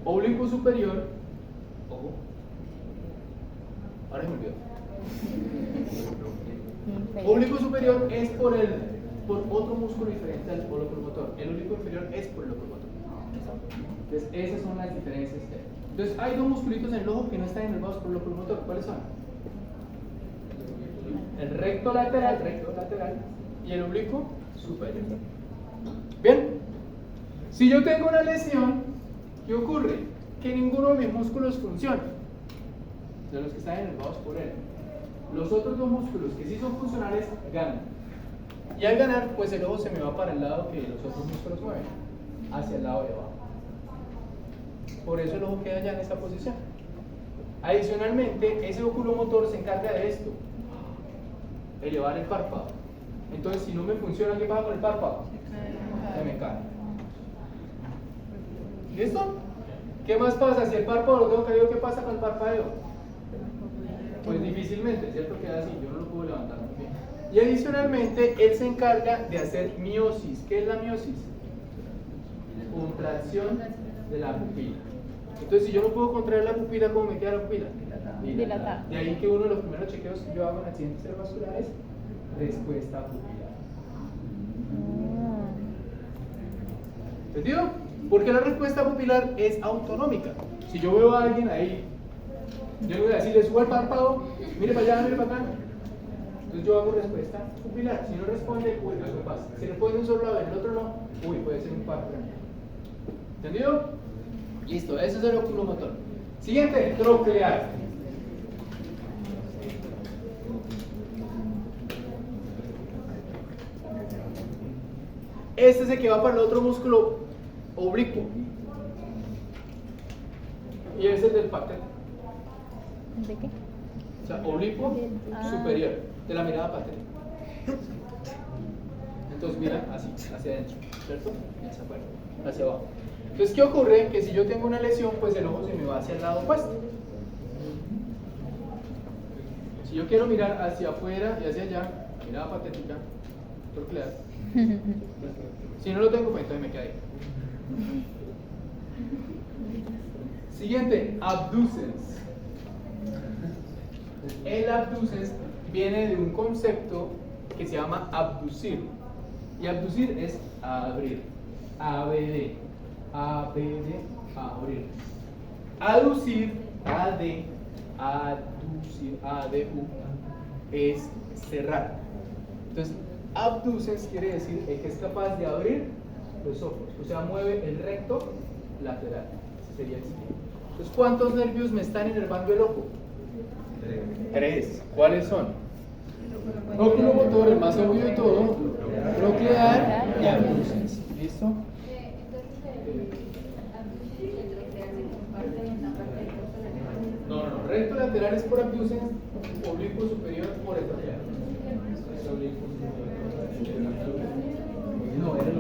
Oblicuo superior. Ojo. Ahora me olvidó. Oblicuo superior es por otro músculo diferente al locomotor. El oblicuo inferior es por el locomotor. Entonces, esas son las diferencias. Entonces, hay dos musculitos en el ojo que no están inervados por el locomotor. ¿Cuáles son? El recto lateral y el oblicuo superior. Bien, si yo tengo una lesión, ¿qué ocurre? Que ninguno de mis músculos funciona, de los que están inervados por él. Los otros dos músculos que sí son funcionales ganan. Y al ganar, pues el ojo se me va para el lado que los otros músculos mueven, hacia el lado de abajo. Por eso el ojo queda ya en esta posición. Adicionalmente, ese oculomotor se encarga de esto, elevar el párpado. Entonces, si no me funciona, ¿qué pasa con el párpado? Se me cae. ¿Listo? ¿Qué más pasa? Si el párpado lo tengo caído, ¿qué pasa con el parpadeo? Pues difícilmente, ¿cierto? Queda así, yo no lo puedo levantar muy bien. Y adicionalmente, él se encarga de hacer miosis. ¿Qué es la miosis? Contracción de la pupila. Entonces, si yo no puedo contraer la pupila, ¿cómo me queda la pupila? Dilatada. De ahí que uno de los primeros chequeos que yo hago en accidentes cerebrovasculares es respuesta pupilar. ¿Entendido? Porque la respuesta pupilar es autonómica. Si yo veo a alguien ahí, yo le voy a decir, le subo el párpado, mire para allá, mire para acá. Entonces yo hago respuesta pupilar. Si no responde, uy, algo pasa. Si responde un solo lado y el otro no, uy, puede ser un párpado. ¿Entendido? Listo, ese es el oculomotor. Siguiente, troclear. Este es el que va para el otro músculo oblicuo. Y ese es el del patético. ¿De qué? O sea, oblicuo superior, de la mirada patética. Entonces mira así, hacia adentro, ¿cierto? Y hacia afuera, hacia abajo. Entonces, ¿qué ocurre? Que si yo tengo una lesión, pues el ojo se me va hacia el lado opuesto. Si yo quiero mirar hacia afuera y hacia allá, mirada patética, troclear. Si no lo tengo, pues entonces me queda ahí. Siguiente, abducens. El abducens viene de un concepto que se llama abducir. Y abducir es abrir. ABD. ABD, abrir. Aducir, AD, aducir, ADU, es cerrar. Entonces, abducens quiere decir el que es capaz de abrir los ojos, o sea, mueve el recto lateral. Ese sería el siguiente. Entonces, ¿cuántos nervios me están inervando el ojo? 3. ¿Cuáles son? Oculomotor, el más obvio de todo, troclear y abducens. ¿Listo? No, recto lateral es por abducens, oblicuo superior por el troclear. No, era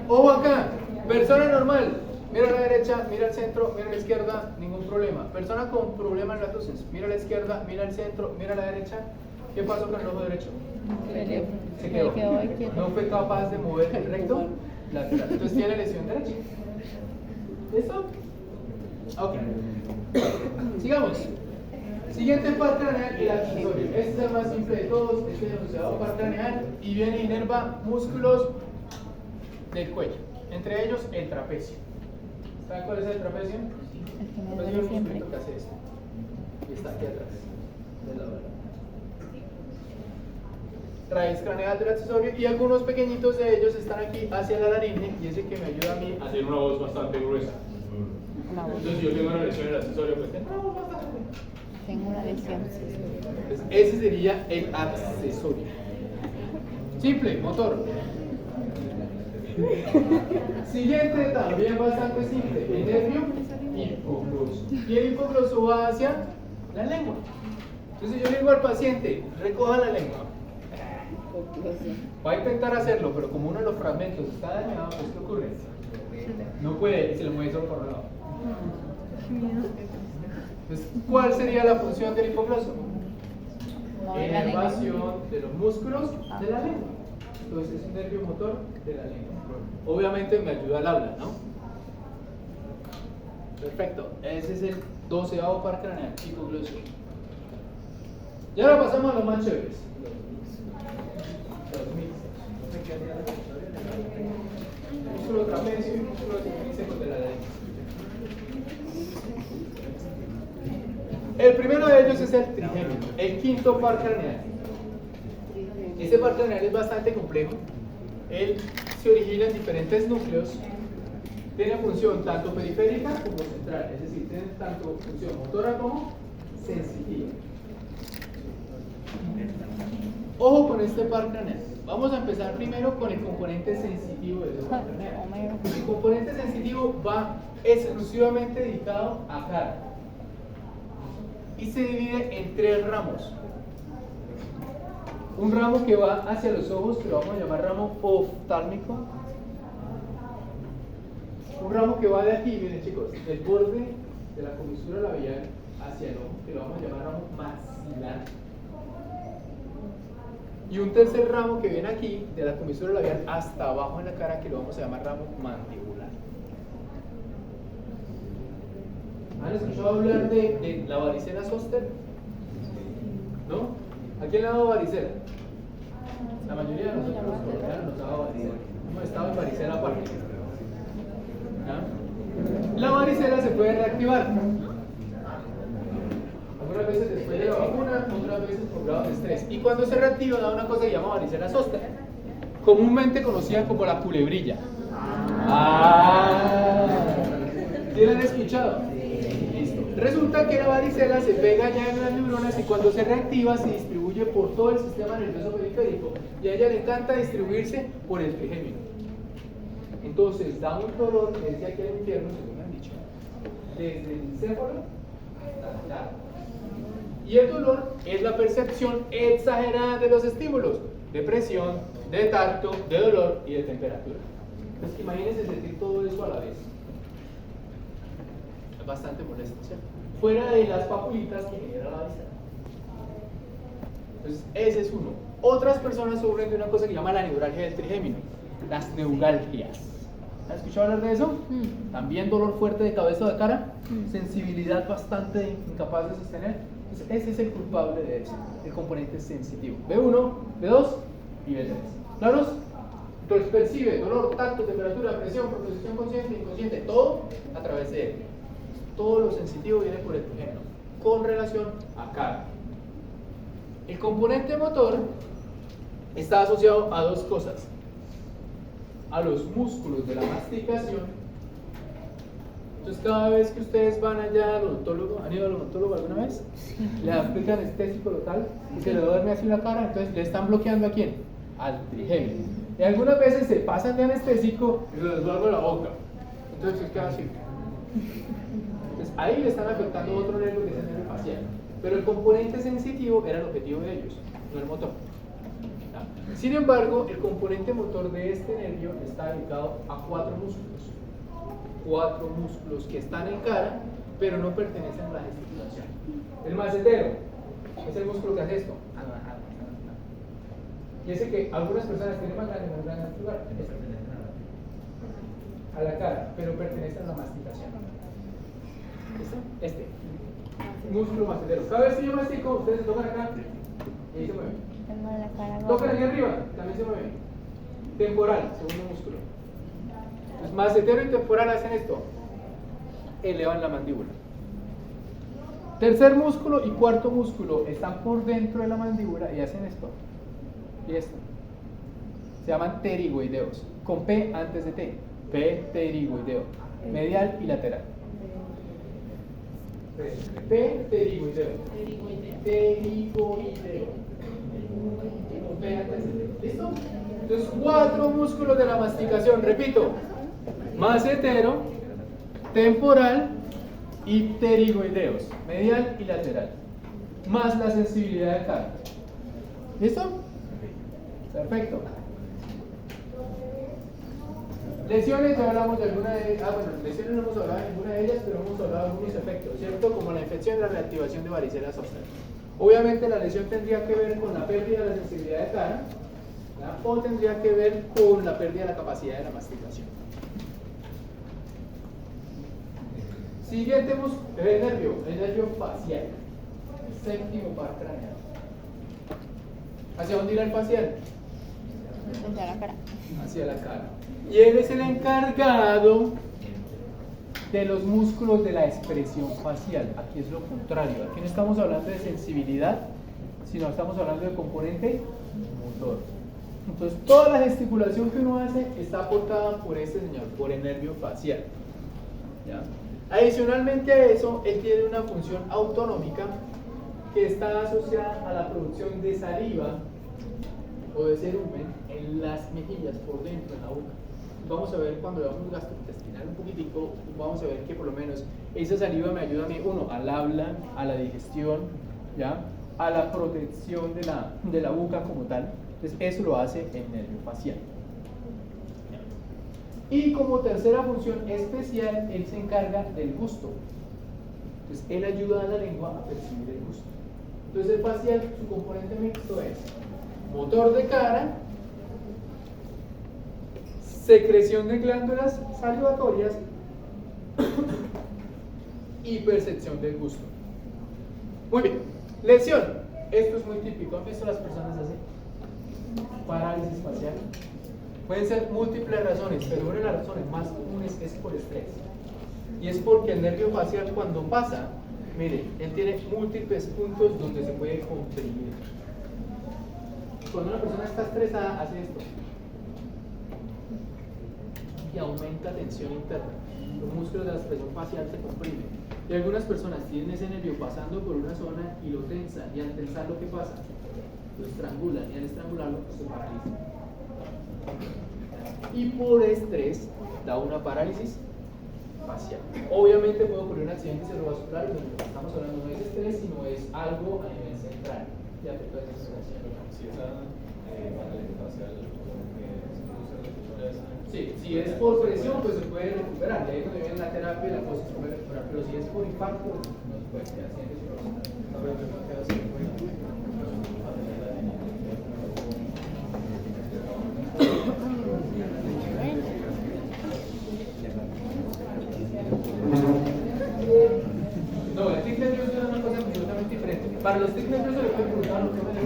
lo ojo acá, persona normal, mira a la derecha, mira al centro, mira a la izquierda, ningún problema. Persona con problema en la abducens, mira a la izquierda, mira al centro, mira a la derecha. ¿Qué pasó con el ojo derecho? Se quedó. No fue capaz de mover el recto lateral. Entonces tiene lesión derecha. ¿Listo? Ok. Sigamos. Siguiente par craneal, el accesorio. Este es el más simple de todos. Este es el asociado par craneal y viene y inerva músculos del cuello. Entre ellos el trapecio. ¿Saben cuál es el trapecio? El trapecio es el musculito que hace esto. Y está aquí atrás. Del lado de la raíz craneal del accesorio, y algunos pequeñitos de ellos están aquí hacia la laringe, y es el que me ayuda a mí a hacer una voz bastante gruesa. Entonces, si yo tengo una lesión en el accesorio, pues tengo una voz bastante gruesa. Tengo una lesión. Entonces, ese sería el accesorio. Simple, motor. Siguiente, también bastante simple, el nervio hipogloso. Y el hipogloso va hacia la lengua. Entonces yo le digo al paciente, recoja la lengua. Va a intentar hacerlo, pero como uno de los fragmentos está dañado, pues ¿qué ocurre? No puede y se lo mueve solo por un lado. Entonces, ¿cuál sería la función del hipogloso? Mover la lengua. Inervación de los músculos de la lengua. Entonces es un nervio motor de la lengua. Obviamente me ayuda al habla, ¿no? Perfecto. Ese es el 12º par craneal, hipogloso. Y ahora pasamos a los más chéveres. Los mixtos. Músculo trapecio y músculo semicénico de la lengua. El primero de ellos es el trigémino, el quinto par craneal. Este par craneal es bastante complejo. Él se origina en diferentes núcleos. Tiene función tanto periférica como central, es decir, tiene tanto función motora como sensitiva. Ojo con este par craneal. Vamos a empezar primero con el componente sensitivo de este par craneal. El componente sensitivo va exclusivamente dedicado a cara y se divide en 3 ramos. Un ramo que va hacia los ojos, que lo vamos a llamar ramo oftálmico. Un ramo que va de aquí, miren chicos, del borde de la comisura labial hacia el ojo, que lo vamos a llamar ramo maxilar. Y un tercer ramo que viene aquí, de la comisura labial hasta abajo en la cara, que lo vamos a llamar ramo mandibular. ¿Han escuchado hablar de la varicela zoster? ¿No? ¿A quién le ha dado varicela? La mayoría de nosotros los colombianos nos ha dado varicela. Hemos estado en varicela aparte. ¿Ya? La varicela se puede reactivar. Algunas veces después de la vacuna, otras veces por grado de estrés. Y cuando se reactiva da una cosa que se llama varicela zoster, comúnmente conocida como la culebrilla. ¿Sí la han escuchado? Listo. Resulta que la varicela se pega ya en las neuronas y cuando se reactiva se distribuye por todo el sistema nervioso periférico y a ella le encanta distribuirse por el trigémino. Entonces da un dolor desde aquí al infierno, según me han dicho, desde el encéfalo hasta la cara. Y el dolor es la percepción exagerada de los estímulos, de presión, de tacto, de dolor y de temperatura. Entonces imagínense sentir todo eso a la vez. Es bastante molesto, ¿cierto? Fuera de las papulitas que genera la varicela. Entonces ese es uno. Otras personas sufren de una cosa que se llama la neuralgia del trigémino, las neuralgias. ¿Has escuchado hablar de eso? También dolor fuerte de cabeza o de cara, sensibilidad bastante incapaz de sostener. Entonces, ese es el culpable de eso, el componente sensitivo. B1, B2 y B3. ¿Claros? Entonces percibe dolor, tacto, temperatura, presión, proposición consciente, inconsciente, todo a través de él. Todo lo sensitivo viene por el trigémino, con relación a cara. El componente motor está asociado a dos cosas: a los músculos de la masticación. Entonces cada vez que ustedes van allá al odontólogo, ¿han ido al odontólogo alguna vez? Le aplican anestésico local y se le duerme así la cara, entonces le están bloqueando ¿a quién? Al trigémino. Y algunas veces se pasan de anestésico y se les duerme la boca, entonces se queda así. Entonces ahí le están afectando otro nervio que es el nervio facial, pero el componente sensitivo era el objetivo de ellos, no el motor. Sin embargo, el componente motor de este nervio está dedicado a 4 músculos. 4 músculos que están en cara, pero no pertenecen a la gesticulación. El macetero es el músculo que hace esto. Y ese que algunas personas tienen más grande, más grande en este lugar. A la cara, pero pertenece a la masticación. ¿Listo? Este. Músculo macetero. Cada vez que yo mastico, ustedes se tocan acá y ahí se mueven. Tengo la cara Tocan gorda. aquí arriba, también se mueven. Temporal, segundo músculo. Los macetero y temporal hacen esto, elevan la mandíbula. Tercer músculo y cuarto músculo están por dentro de la mandíbula y hacen esto y esto. Se llaman pterigoideos, con P antes de T. Pterigoideo, medial y lateral. Pterigoideo. Pterigoideo. P antecedente. ¿Listo? Entonces, 4 músculos de la masticación. Repito: macetero, temporal y pterigoideos, medial y lateral, más la sensibilidad de carne. ¿Listo? Perfecto. Lesiones, ya hablamos de alguna de ellas. Bueno, lesiones no hemos hablado de ninguna de ellas, pero hemos hablado de algunos efectos, ¿cierto? Como la infección y la reactivación de varicela zoster. Obviamente la lesión tendría que ver con la pérdida de la sensibilidad de cara, ¿verdad? O tendría que ver con la pérdida de la capacidad de la masticación. Siguiente músculo, el nervio facial, séptimo par craneal. ¿Hacia dónde irá el facial? Hacia la cara. Hacia la cara. Y él es el encargado de los músculos de la expresión facial. Aquí es lo contrario. Aquí no estamos hablando de sensibilidad, sino estamos hablando de componente motor. Entonces, toda la gesticulación que uno hace está aportada por este señor, por el nervio facial. ¿Ya? Adicionalmente a eso, él tiene una función autonómica que está asociada a la producción de saliva o de cerumen en las mejillas, por dentro, en la boca. Vamos a ver cuando veamos gastrointestinal un poquitico, vamos a ver que por lo menos esa saliva me ayuda a mí, uno, al habla, a la digestión, ¿ya? A la protección de la boca como tal. Entonces eso lo hace el nervio facial. Y como tercera función especial, él se encarga del gusto. Entonces él ayuda a la lengua a percibir el gusto. Entonces el facial, su componente mixto es motor de cara, secreción de glándulas salivatorias y percepción del gusto. Muy bien, lesión. Esto es muy típico. ¿Han visto las personas así? Parálisis facial. Pueden ser múltiples razones, pero una de las razones más comunes es por estrés. Y es porque el nervio facial, cuando pasa, mire, él tiene múltiples puntos donde se puede comprimir. Cuando una persona está estresada, hace esto y aumenta tensión interna. Los músculos de la expresión facial se comprimen. Y algunas personas tienen ese nervio pasando por una zona y lo tensan, y al tensarlo, ¿qué pasa? Lo estrangulan, y al estrangularlo, se paraliza. Y por estrés da una parálisis facial. Obviamente puede ocurrir un accidente cerebrovascular, donde lo que estamos hablando no es estrés, sino es algo a nivel central y afecta a la circulación. Si esa parálisis facial si es por presión, pues se puede recuperar. De ahí donde viene la terapia, la cosa se puede recuperar. Pero si es por impacto, no se puede quedar accidente cerebrovascular. No, el tic nervioso es una cosa absolutamente diferente. Para los tic nerviosos le pueden preguntar lo que me le.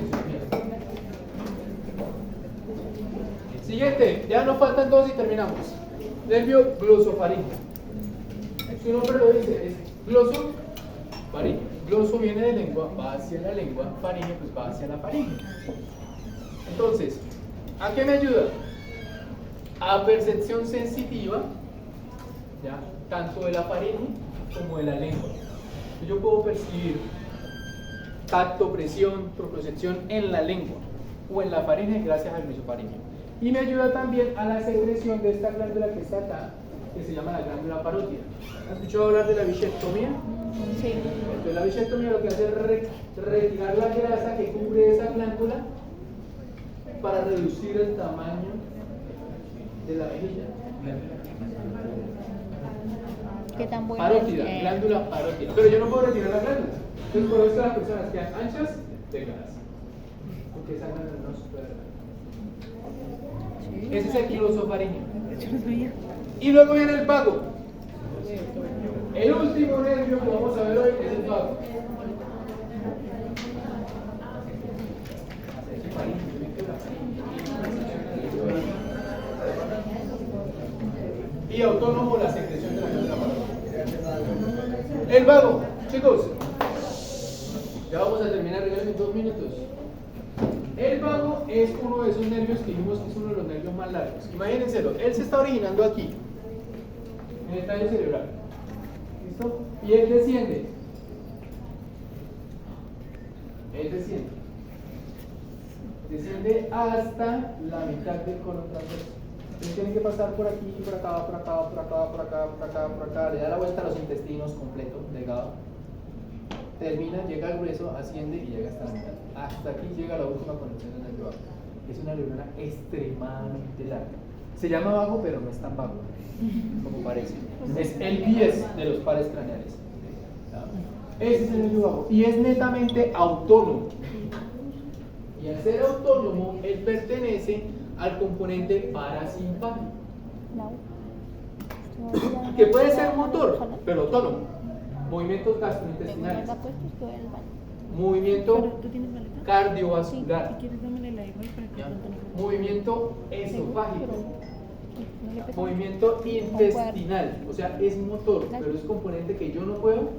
Siguiente, ya nos faltan 2 y terminamos. Nervio glosofaríngeo. Su nombre lo dice, es glosofaríngeo. Gloso viene de lengua, va hacia la lengua, faríngeo pues va hacia la faringe. Entonces, ¿a qué me ayuda? A percepción sensitiva, ¿ya? Tanto de la faringe como de la lengua. Yo puedo percibir tacto, presión, propiocepción en la lengua o en la faringe gracias al glosofaríngeo. Y me ayuda también a la secreción de esta glándula que está acá, que se llama la glándula parótida. ¿Has escuchado hablar de la bichectomía? Sí. Entonces la bichectomía lo que hace es retirar la grasa que cubre esa glándula para reducir el tamaño de la mejilla. ¿Qué tan bueno Parótida, es? glándula parótida. Pero yo no puedo retirar la glándula. Entonces por eso las personas quedan anchas, delgadas. Porque esa glándula no se puede. Ese es el glosofaríngeo. Y luego viene el vago. El último nervio que vamos a ver hoy es el vago. Y autónomo la secreción de la glándula parótida. El vago, chicos. Ya vamos a terminar en 2 minutos. El vago es uno de esos nervios que dijimos que es uno de los nervios más largos. Imagínenselo, él se está originando aquí, en el tallo cerebral. ¿Listo? Y él desciende. asciende hasta la mitad del colon transverso. Entonces tiene que pasar por aquí, por acá, por acá, por acá, por acá, por acá, por acá, le da la vuelta a los intestinos completo, delgado. Termina, llega al grueso, asciende y llega hasta la mitad. Hasta aquí llega la última conexión del nervio vago. Es una neurona extremadamente larga. Se llama vago, pero no es tan vago como parece. Es el 10 de los pares craneales. Ese es el nervio vago. Y es netamente autónomo. Y al ser autónomo, él pertenece al componente parasimpático, que puede ser motor, pero autónomo. Movimientos gastrointestinales, movimiento cardiovascular, movimiento esofágico, movimiento intestinal. O sea, es motor, pero es componente que yo no puedo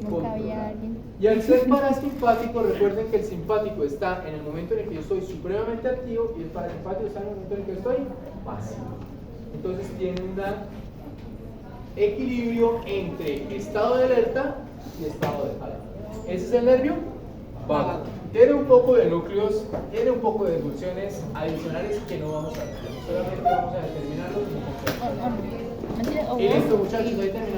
controlar. Y al ser parasimpático, recuerden que el simpático está en el momento en el que yo estoy supremamente activo y el parasimpático está en el momento en el que estoy pasivo. Entonces tiene un equilibrio entre estado de alerta y estado de calma. Ese es el nervio vago. Tiene un poco de núcleos, tiene un poco de funciones adicionales que no vamos a ver. Solamente vamos a determinarlo como concepto. Y listo, muchachos, ahí terminamos.